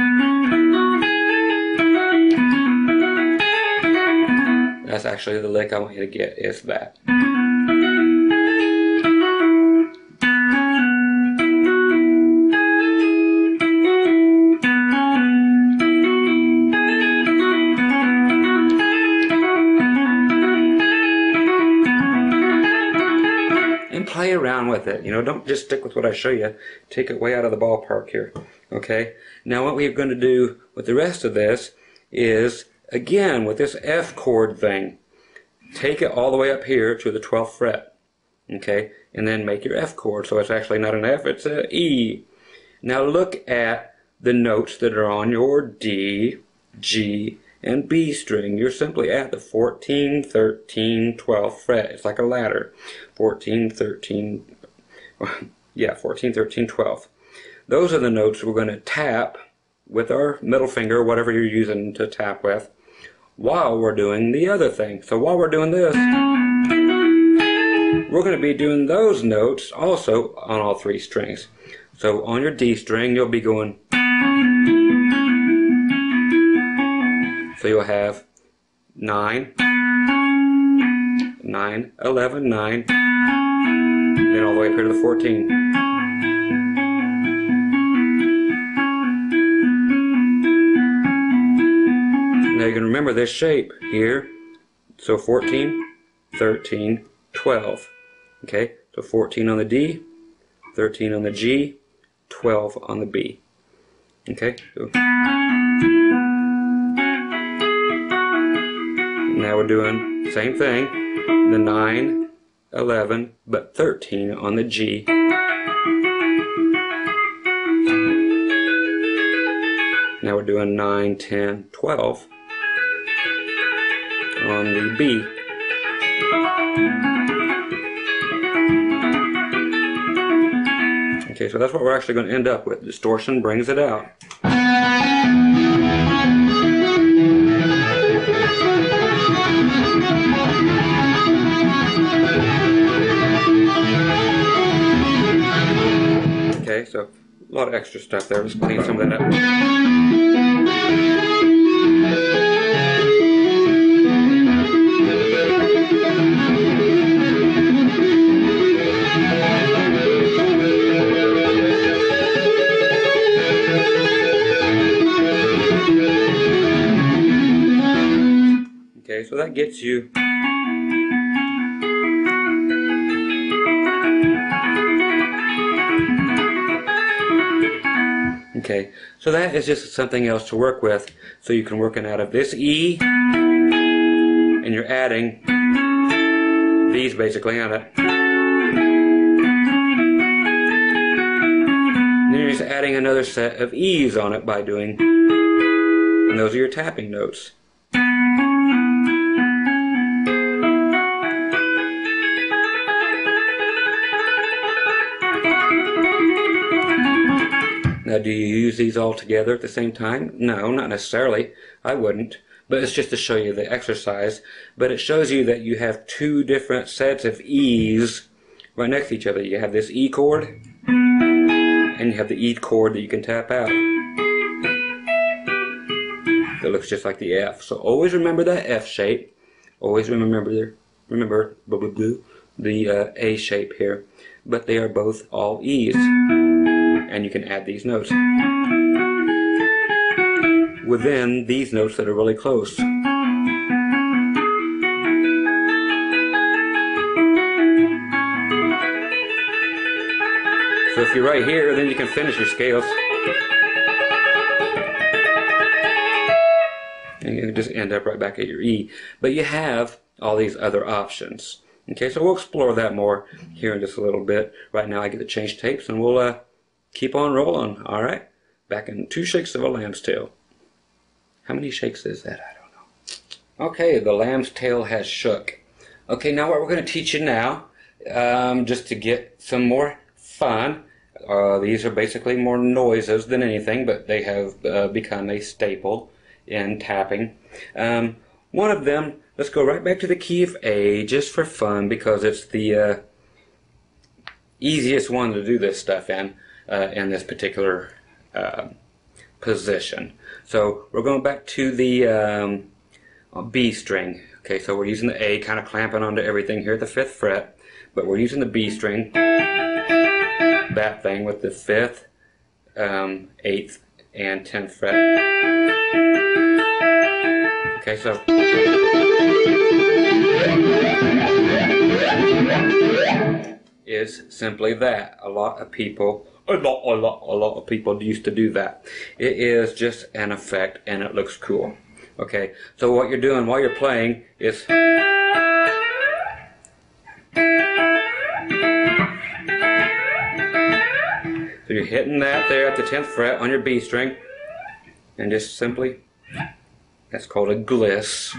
That's actually the lick I want you to get, is that. Play around with it, you know, don't just stick with what I show you. Take it way out of the ballpark here. Okay, now what we're going to do with the rest of this is, again, with this F chord thing, take it all the way up here to the 12th fret. Okay, and then make your F chord, so it's actually not an F, it's an E. Now look at the notes that are on your D, G, and B string. You're simply at the 14, 13, 12th fret. It's like a ladder. 14, 13, yeah, 14, 13, 12. Those are the notes we're going to tap with our middle finger, whatever you're using to tap with, while we're doing the other thing. So while we're doing this, we're going to be doing those notes also on all 3 strings. So on your D string, you'll be going. So you'll have 9, 9, 11, 9, then all the way up here to the 14. Now you can remember this shape here. So 14, 13, 12. Okay, so 14 on the D, 13 on the G, 12 on the B. Okay, so now we're doing the same thing, the 9, 11, but 13 on the G. Now we're doing 9, 10, 12 on the B. Okay, so that's what we're actually going to end up with. Distortion brings it out. Okay, so a lot of extra stuff there. Let's clean some of that up. Okay, so that gets you okay, so that is just something else to work with. So you can work it out of this E, and you're adding these basically on it. Then you're just adding another set of E's on it by doing, and those are your tapping notes. Now, do you use these all together at the same time? No, not necessarily. I wouldn't. But it's just to show you the exercise. But it shows you that you have two different sets of E's right next to each other. You have this E chord, and you have the E chord that you can tap out. That looks just like the F. So always remember that F shape. Always remember the A shape here. But they are both all E's. And you can add these notes within these notes that are really close. So if you're right here, then you can finish your scales. And you can just end up right back at your E. But you have all these other options. Okay, so we'll explore that more here in just a little bit. Right now I get to change tapes, and we'll keep on rolling. Alright, back in 2 shakes of a lamb's tail. How many shakes is that? I don't know. Okay, the lamb's tail has shook. Okay, now what we're going to teach you now, just to get some more fun. These are basically more noises than anything, but they have become a staple in tapping. One of them, let's go right back to the key of A, just for fun, because it's the easiest one to do this stuff in this particular position. So we're going back to the B string. Okay, so we're using the A, kind of clamping onto everything here at the 5th fret, but we're using the B string, that thing with the 5th, 8th, and 10th fret. Okay, so is simply that. A lot of people used to do that. It is just an effect, and it looks cool. Okay, so what you're doing while you're playing is so you're hitting that there at the 10th fret on your B string, and just simply, that's called a gliss,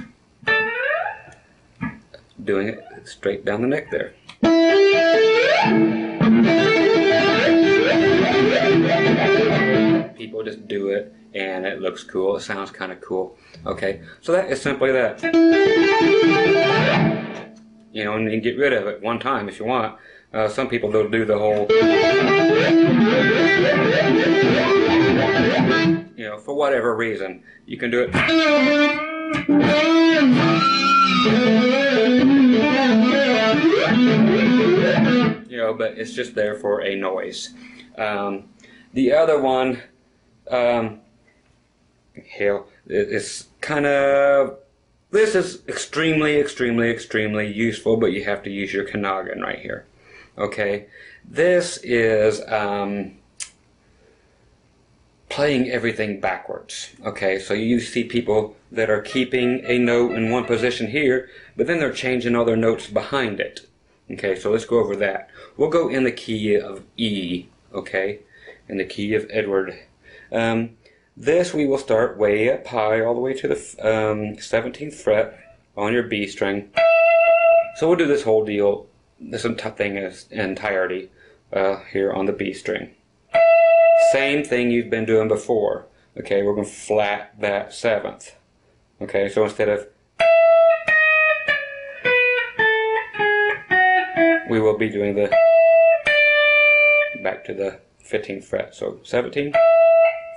doing it straight down the neck there. People just do it, and it looks cool. It sounds kind of cool. Okay, so that is simply that. You know, and you can get rid of it one time if you want. Some people don't do the whole, you know, for whatever reason. You can do it. You know, but it's just there for a noise. The other one, hell, it's kind of, this is extremely useful, but you have to use your noggin right here. Okay, this is playing everything backwards. Okay, so you see people that are keeping a note in one position here, but then they're changing all their notes behind it. Okay, so let's go over that. We'll go in the key of E, okay, in the key of Edward. This we will start way up high all the way to the 17th fret on your B string. So we'll do this whole deal, this thing in entirety here on the B string. Same thing you've been doing before. Okay, we're going to flat that 7th. Okay, so instead of, we will be doing the back to the 15th fret. So 17,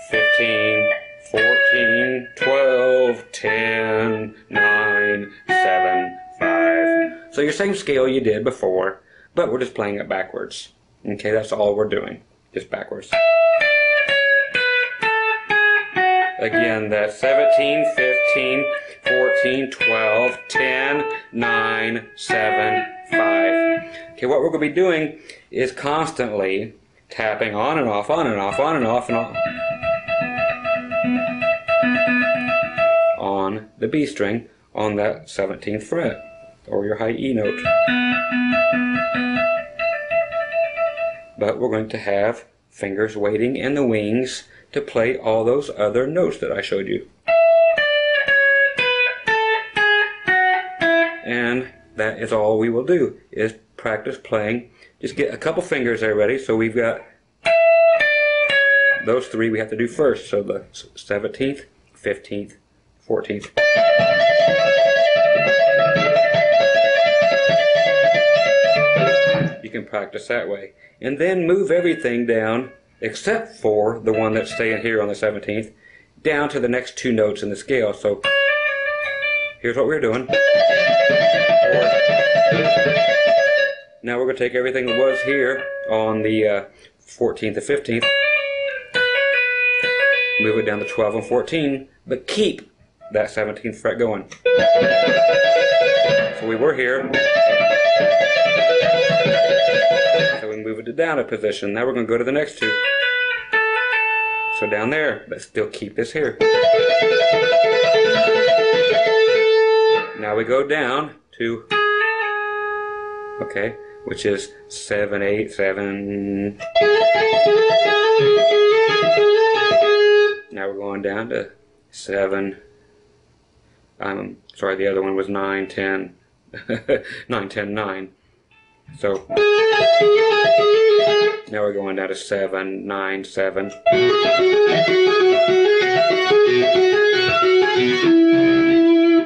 15, 14, 12, 10, 9, 7, 5. So your same scale you did before, but we're just playing it backwards. Okay, that's all we're doing, just backwards. Again, that's 17, 15, 14, 12, 10, 9, 7, 5. Okay, what we're going to be doing is constantly tapping on and off, on and off, on and off, and on the B string on that 17th fret, or your high E note. But we're going to have fingers waiting in the wings to play all those other notes that I showed you. And that is all we will do, is practice playing. Just get a couple fingers there ready. So we've got those three we have to do first. So the 17th, 15th, 14th. You can practice that way. And then move everything down, except for the one that's staying here on the 17th, down to the next two notes in the scale. So here's what we're doing. Now we're going to take everything that was here on the 14th and 15th, move it down to 12 and 14, but keep that 17th fret going. So we were here. So we move it down a position. Now we're going to go to the next two. So down there, but still keep this here. Now we go down to, okay, which is 7, 8, 7. Now we're going down to 7. Sorry, the other one was 9, 10. 9, 10, 9. So now we're going down to 7, 9, 7.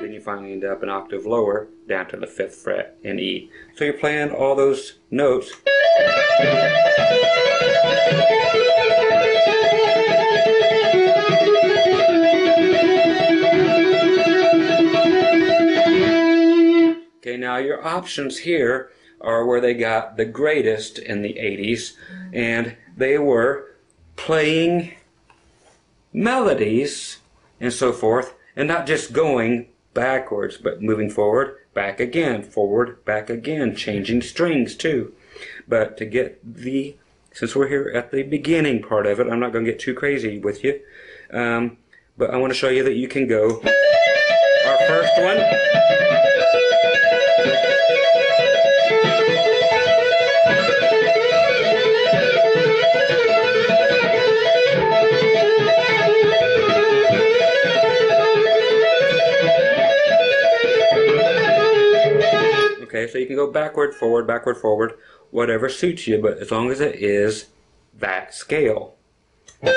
Then you finally end up an octave lower, down to the 5th fret in E. So you're playing all those notes. Okay, now your options here are where they got the greatest in the 80s, and they were playing melodies and so forth, and not just going backwards, but moving forward, back again, forward, back again, changing strings too. But to get the, since we're here at the beginning part of it, I'm not going to get too crazy with you, but I want to show you that you can go, our first one, okay, so you can go backward, forward, whatever suits you, but as long as it is that scale. Okay.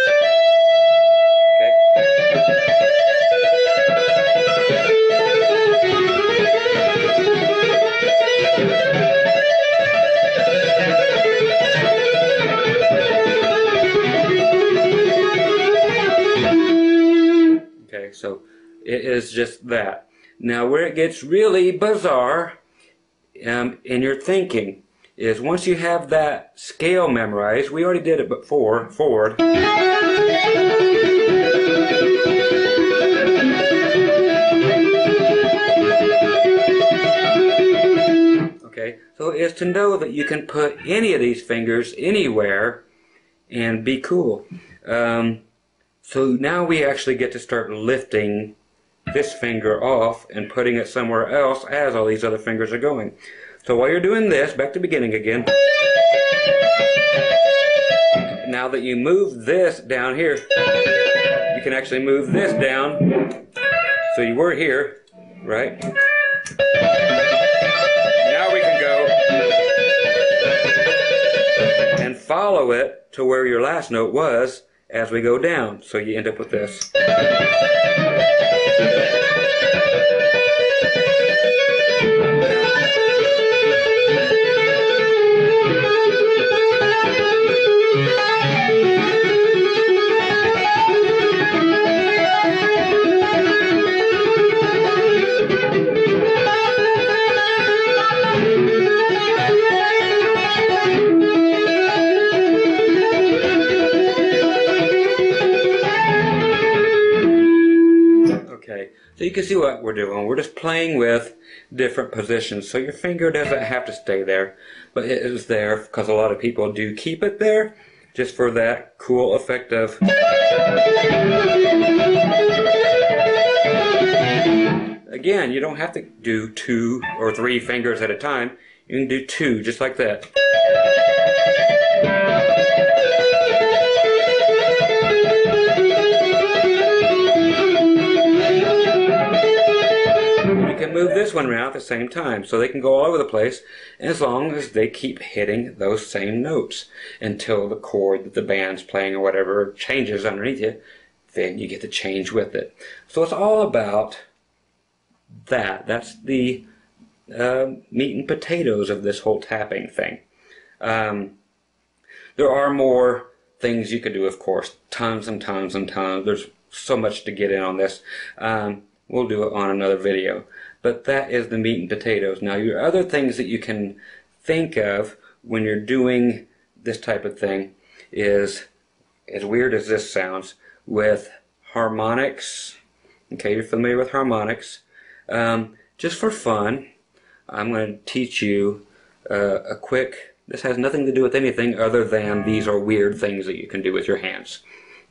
Okay, so it is just that. Now where it gets really bizarre in your thinking is once you have that scale memorized, we already did it before, forward. Okay, so it is to know that you can put any of these fingers anywhere and be cool. So now we actually get to start lifting this finger off and putting it somewhere else as all these other fingers are going. So while you're doing this, back to beginning again. Now that you move this down here, you can actually move this down. So you were here, right? Now we can go and follow it to where your last note was as we go down. So you end up with this. So you can see what we're doing. We're just playing with different positions. So your finger doesn't have to stay there, but it is there because a lot of people do keep it there just for that cool effect of. Again, you don't have to do 2 or 3 fingers at a time. You can do 2 just like that. Move this one around at the same time, so they can go all over the place as long as they keep hitting those same notes until the chord that the band's playing or whatever changes underneath it. Then you get to change with it. So it's all about that. That's the meat and potatoes of this whole tapping thing. There are more things you could do, of course, tons and tons and tons. There's so much to get in on this. We'll do it on another video. But that is the meat and potatoes. Now, your other things that you can think of when you're doing this type of thing is, as weird as this sounds, with harmonics. Okay, you're familiar with harmonics. Just for fun, I'm going to teach you a quick, this has nothing to do with anything other than these are weird things that you can do with your hands.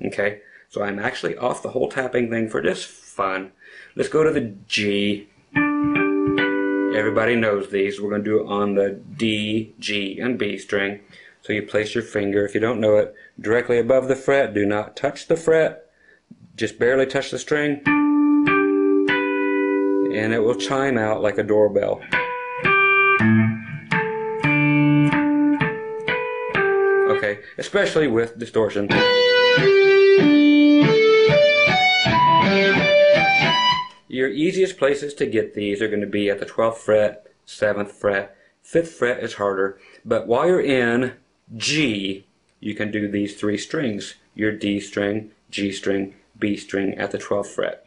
Okay, so I'm actually off the whole tapping thing for just fun. Let's go to the G. Everybody knows these. We're going to do it on the D, G, and B string. So you place your finger, if you don't know it, directly above the fret. Do not touch the fret. Just barely touch the string. And it will chime out like a doorbell. Okay, especially with distortion. Your easiest places to get these are going to be at the 12th fret, 7th fret, 5th fret is harder, but while you're in G, you can do these 3 strings. Your D string, G string, B string at the 12th fret.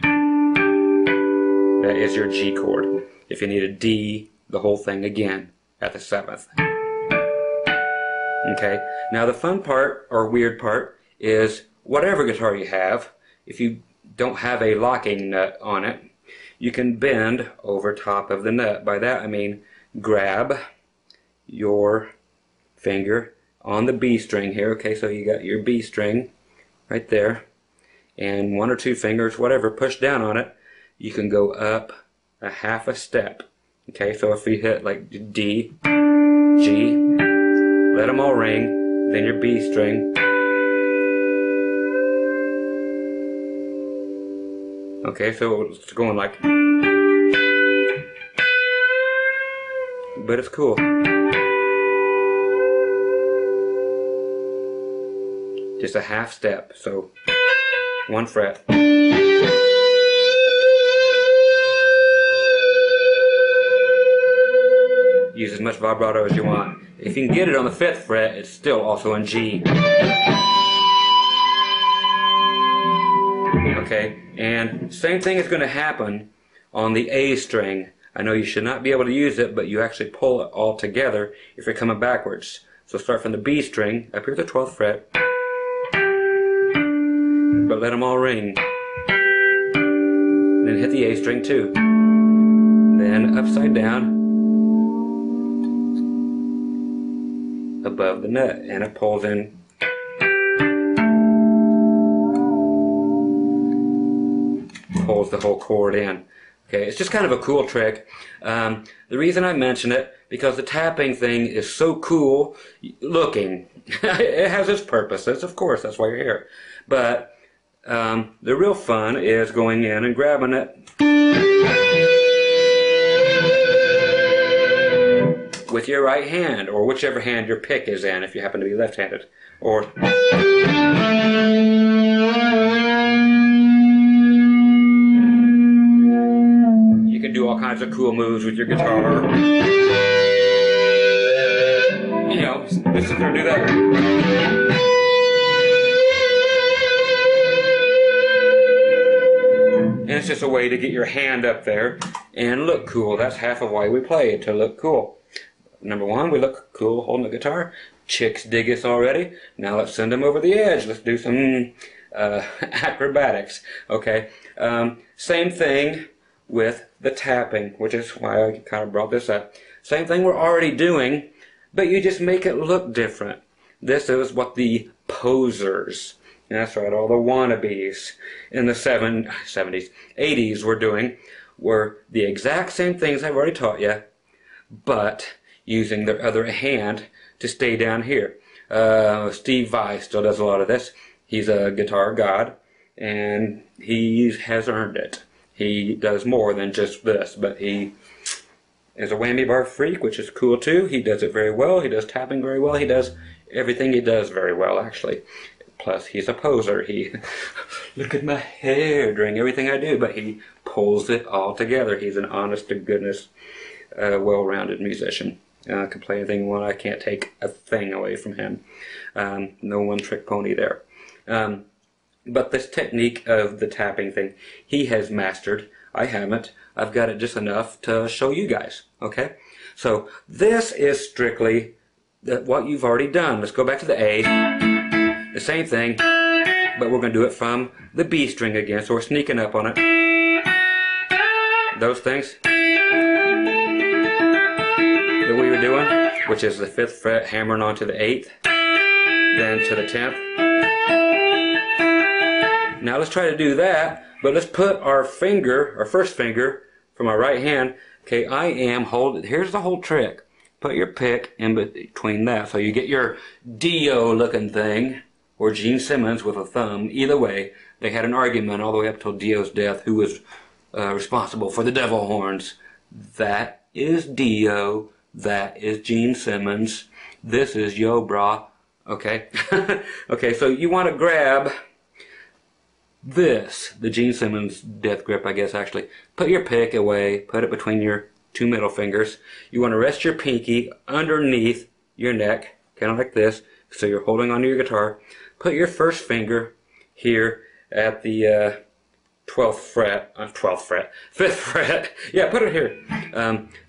That is your G chord. If you need a D, the whole thing again at the 7th. Okay, now the fun part, or weird part, is whatever guitar you have, if you don't have a locking nut on it, you can bend over top of the nut. By that I mean grab your finger on the B string here. Okay, so you got your B string right there, and 1 or 2 fingers, whatever, push down on it. You can go up a half a step. Okay, so if you hit like D, G, let them all ring, then your B string. Okay, so it's going like, but it's cool. Just a half step, so 1 fret. Use as much vibrato as you want. If you can get it on the 5th fret, it's still also in G. Okay, and same thing is going to happen on the A string. I know you should not be able to use it, but you actually pull it all together if you're coming backwards. So start from the B string, up here at the 12th fret, but let them all ring. Then hit the A string too. Then upside down, above the nut, and it pulls in. pulls the whole chord in. Okay, it's just kind of a cool trick. The reason I mention it, because the tapping thing is so cool looking. It has its purposes, of course, that's why you're here. But the real fun is going in and grabbing it with your right hand, or whichever hand your pick is in, if you happen to be left-handed. Or you can do all kinds of cool moves with your guitar. You know, just sit there and do that. And it's just a way to get your hand up there and look cool. That's half of why we play it, to look cool. Number one, we look cool holding the guitar. Chicks dig us already. Now let's send them over the edge. Let's do some acrobatics. Okay. Same thing with the tapping, which is why I kind of brought this up. Same thing we're already doing, but you just make it look different. This is what the posers, that's right, all the wannabes in the 70s, 80s were the exact same things I've already taught you, but using their other hand to stay down here. Steve Vai still does a lot of this. He's a guitar god, and he has earned it. He does more than just this, but he is a whammy bar freak, which is cool too. He does it very well. He does tapping very well. He does everything he does very well, actually. Plus, he's a poser. He, look at my hair during everything I do, but he pulls it all together. He's an honest-to-goodness, well-rounded musician. Can play anything he wants. I can't take a thing away from him. No one-trick pony there. But this technique of the tapping thing, he has mastered. I haven't. I've got it just enough to show you guys. Okay? So this is strictly what you've already done. Let's go back to the A. The same thing, but we're going to do it from the B string again. So we're sneaking up on it. Those things that we were doing, which is the 5th fret hammering onto the 8th, then to the 10th. Now let's try to do that, but let's put our finger, our first finger, from our right hand. Okay, I am holding, here's the whole trick. Put your pick in between that, so you get your Dio looking thing, or Gene Simmons with a thumb. Either way, they had an argument all the way up till Dio's death, who was responsible for the devil horns. That is Dio, that is Gene Simmons, this is Yo Brah. Okay? Okay, so you want to grab this, the Gene Simmons death grip, I guess, actually. Put your pick away, put it between your two middle fingers. You want to rest your pinky underneath your neck, kind of like this, so you're holding onto your guitar. Put your first finger here at the 5th fret. Yeah, put it here.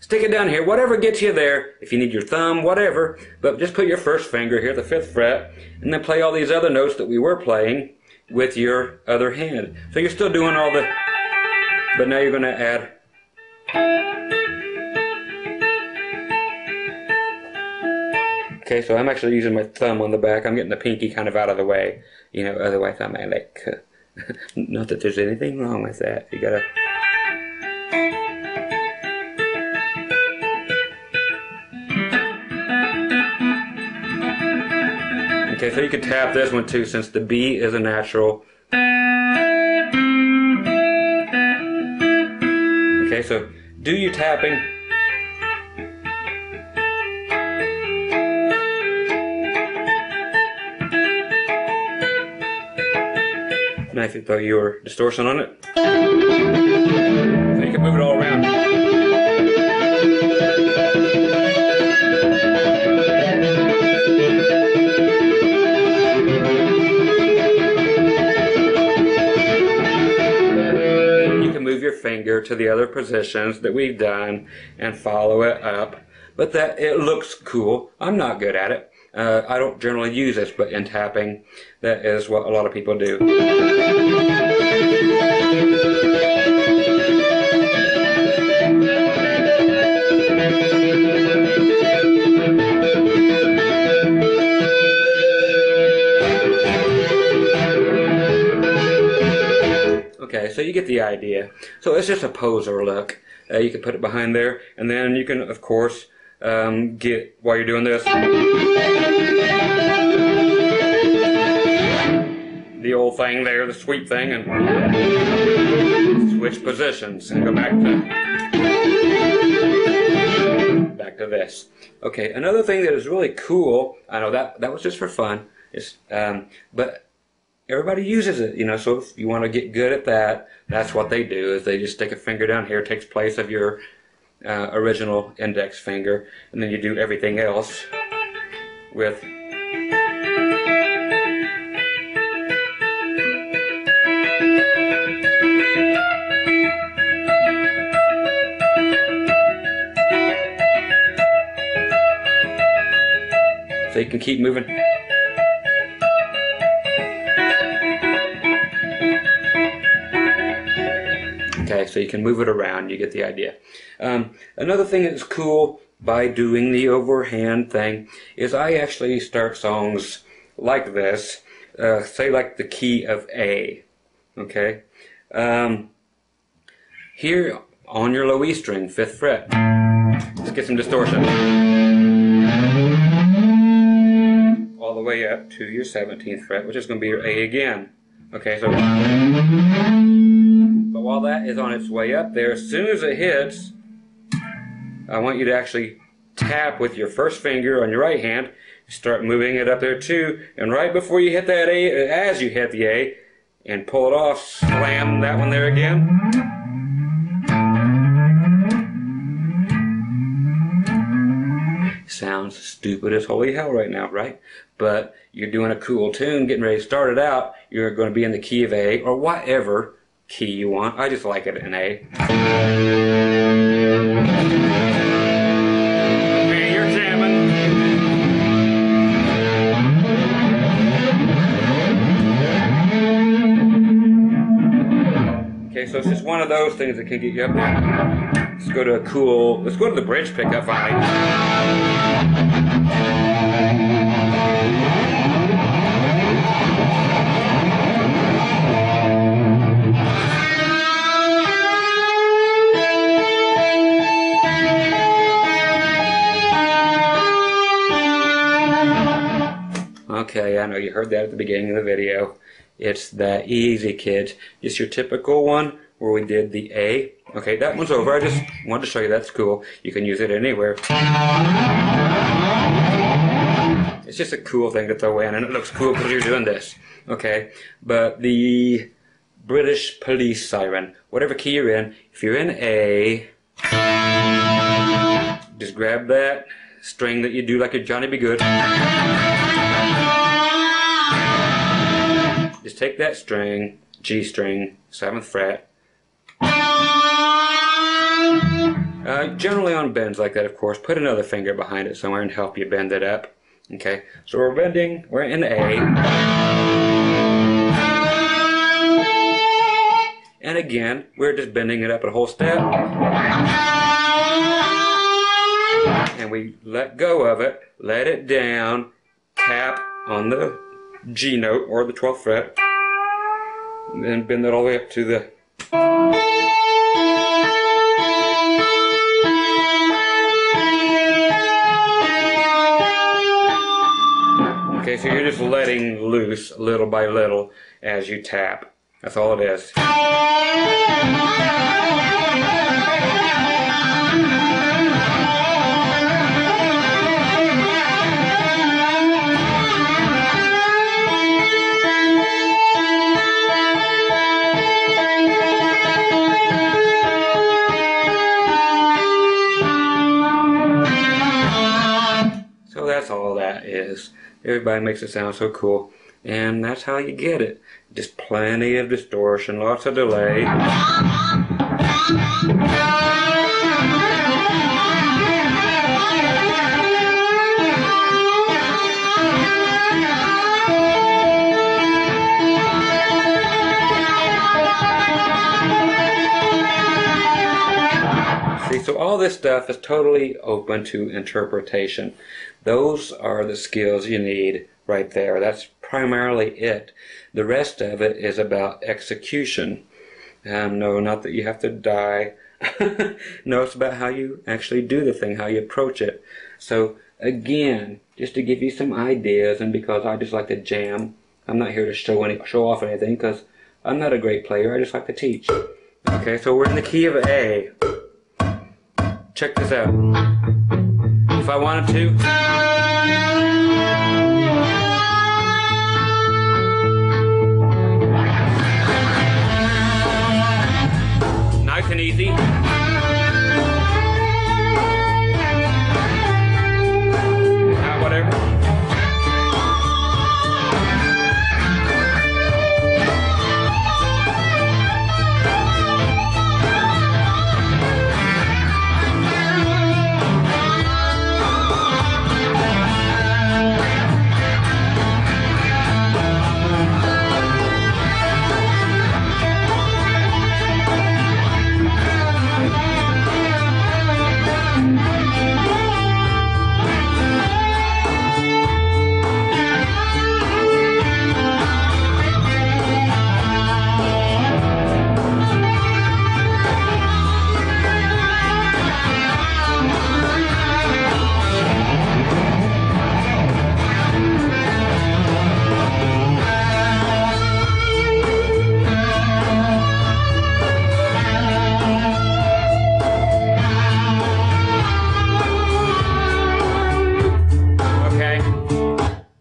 Stick it down here, whatever gets you there. If you need your thumb, whatever. But just put your first finger here, the 5th fret, and then play all these other notes that we were playing with your other hand. So you're still doing all the, but now you're going to add. Okay, so I'm actually using my thumb on the back. I'm getting the pinky kind of out of the way. You know, otherwise I might like, not that there's anything wrong with that. You gotta. Okay, so you can tap this one too, since the B is a natural. Okay, so do your tapping. Now if you throw your distortion on it, so you can move it all around. Your finger to the other positions that we've done and follow it up, but that it looks cool. I'm not good at it. I don't generally use this, but in tapping, that is what a lot of people do. Okay, so so you get the idea. So it's just a poser look. You can put it behind there, and then you can, of course, get, while you're doing this, the old thing there, the sweep thing, and switch positions and go back to this. Okay, another thing that is really cool, I know that was just for fun, is, but everybody uses it, you know, so if you want to get good at that, that's what they do, is they just stick a finger down here, takes place of your original index finger, and then you do everything else with so you can keep moving. Okay, so you can move it around, you get the idea. Another thing that's cool by doing the overhand thing is I actually start songs like this, say like the key of A, okay? Here on your low E string, 5th fret, let's get some distortion. All the way up to your 17th fret, which is going to be your A again. Okay, so but while that is on its way up there, as soon as it hits, I want you to actually tap with your first finger on your right hand, start moving it up there too, and right before you hit that A, as you hit the A, and pull it off, slam that one there again. Sounds stupid as holy hell right now, right? But you're doing a cool tune, getting ready to start it out, you're going to be in the key of A, or whatever key you want. I just like it in A. Okay, you're jamming. Okay, so it's just one of those things that can get you up there. Let's go to let's go to the bridge pickup finally. Okay, I know you heard that at the beginning of the video. It's that easy, kids. Just your typical one where we did the A. Okay, that one's over. I just wanted to show you that's cool. You can use it anywhere. It's just a cool thing to throw in, and it looks cool because you're doing this. Okay, but the British police siren, whatever key you're in, if you're in A, just grab that string that you do like a Johnny B. Good. Just take that string, G string, 7th fret. Generally on bends like that, of course, put another finger behind it somewhere and help you bend it up. Okay, so we're bending, we're in A. And again, we're just bending it up a whole step. And we let go of it, let it down, tap on the G note or the 12th fret, and then bend it all the way up to the okay, so you're just letting loose little by little as you tap. That's all it is. So that's all that is. Everybody makes it sound so cool. And that's how you get it. Just plenty of distortion, lots of delay. See, so all this stuff is totally open to interpretation. Those are the skills you need right there. That's primarily it. The rest of it is about execution. No, not that you have to die. No, it's about how you actually do the thing, how you approach it. So again, just to give you some ideas, and because I just like to jam, I'm not here to show off anything, because I'm not a great player. I just like to teach. Okay, so we're in the key of A. Check this out. If I wanted to, nice and easy. Whatever.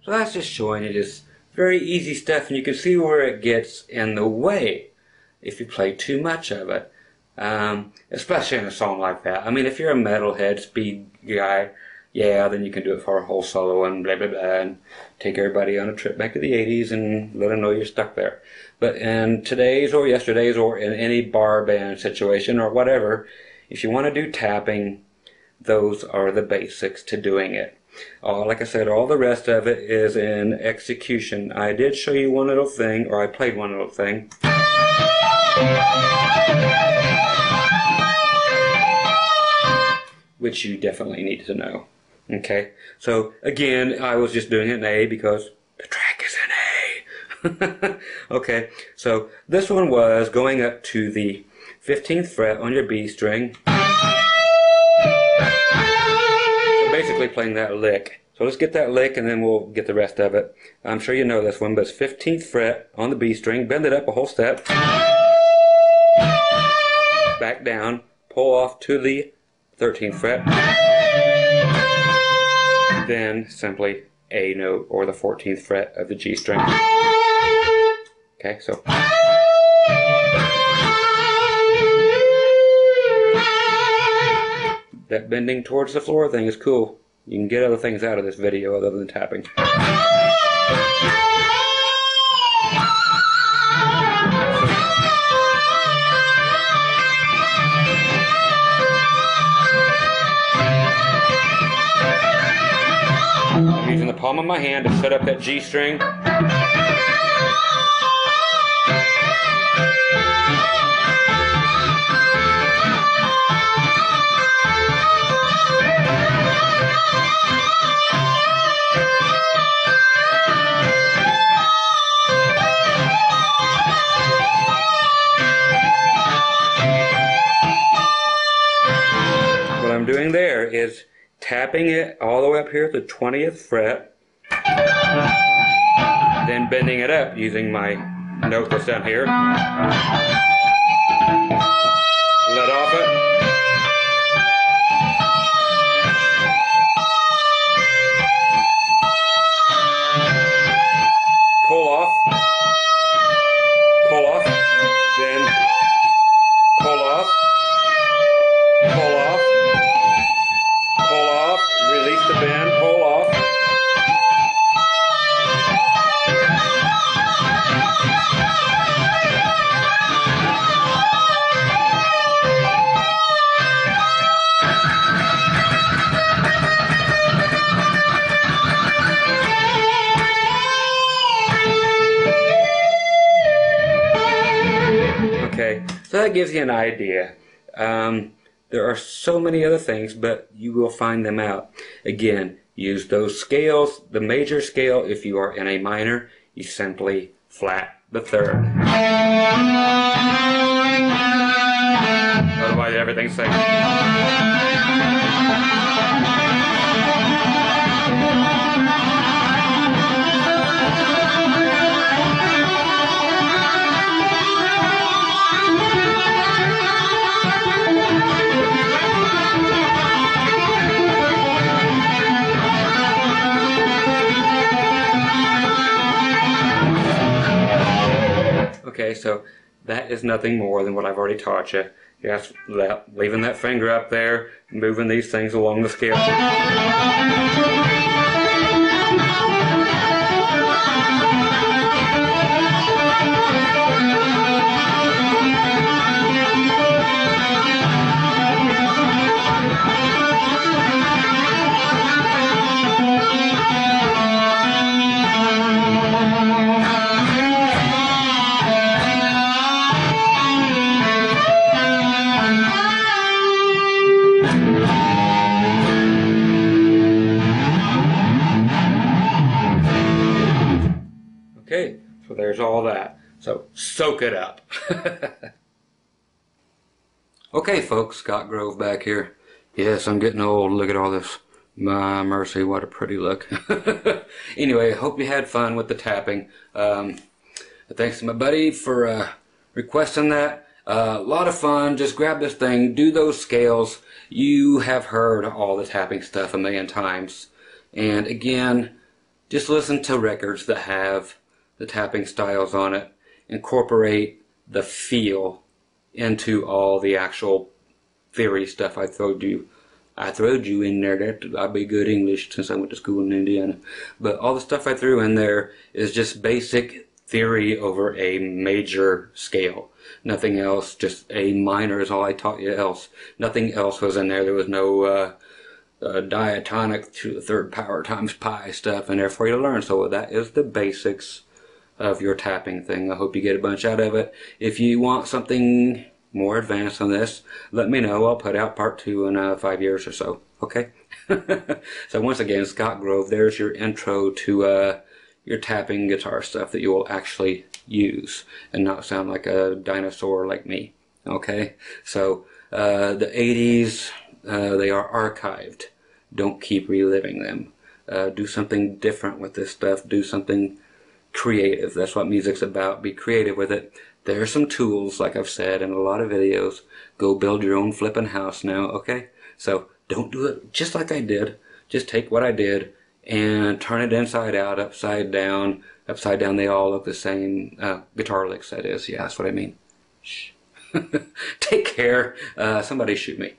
So that's just showing you just very easy stuff, and you can see where it gets in the way if you play too much of it, especially in a song like that. I mean, if you're a metalhead speed guy, yeah, then you can do it for a whole solo and blah blah blah, and take everybody on a trip back to the 80s and let them know you're stuck there. But in today's or yesterday's or in any bar band situation or whatever, if you want to do tapping, those are the basics to doing it. Like I said, all the rest of it is in execution. I did show you one little thing, or I played one little thing. Which you definitely need to know. Okay, so again, I was just doing it in A because the track is in A. Okay, so this one was going up to the 15th fret on your B string. Basically playing that lick. So let's get that lick and then we'll get the rest of it. I'm sure you know this one, but it's 15th fret on the B string, bend it up a whole step, back down, pull off to the 13th fret, then simply A note or the 14th fret of the G string. Okay, so that bending towards the floor thing is cool. You can get other things out of this video other than tapping. I'm using the palm of my hand to set up that G string. What I'm doing there is tapping it all the way up here at the 20th fret, then bending it up using my note that's down here. Let off it. Pull off. Pull off. Then pull off. Pull off. Pull off. Release the bend. Pull off. Okay, so that gives you an idea. There are so many other things, but you will find them out. Again, use those scales. The major scale, if you are in a minor, you simply flat the third. otherwise everything's safe. Okay, so that is nothing more than what I've already taught you. Just leaving that finger up there, moving these things along the scale. Okay, so there's all that. So soak it up. Okay, folks, Scott Grove back here. Yes, I'm getting old. Look at all this. My mercy, what a pretty look. Anyway, hope you had fun with the tapping. Thanks to my buddy for requesting that. A lot of fun. Just grab this thing, do those scales. You have heard all the tapping stuff a million times. And again, just listen to records that have the tapping styles on it. Incorporate the feel into all the actual theory stuff I throwed you in there. That'd be good English since I went to school in Indiana. But all the stuff I threw in there is just basic theory over a major scale. Nothing else, just a minor is all I taught you else. Nothing else was in there. There was no diatonic to the third power times pi stuff in there for you to learn. So that is the basics of your tapping thing. I hope you get a bunch out of it. If you want something more advanced on this, let me know. I'll put out part 2 in 5 years or so. Okay? So once again, Scott Grove, there's your intro to your tapping guitar stuff that you will actually use and not sound like a dinosaur like me. Okay? So the 80s, they are archived. Don't keep reliving them. Do something different with this stuff. Do something creative. That's what music's about. Be creative with it. There are some tools, like I've said in a lot of videos. Go build your own flipping house now, okay? So don't do it just like I did. Just take what I did and turn it inside out, upside down. Upside down, they all look the same. Guitar licks, that is. Yeah, that's what I mean. Shh. Take care. Somebody shoot me.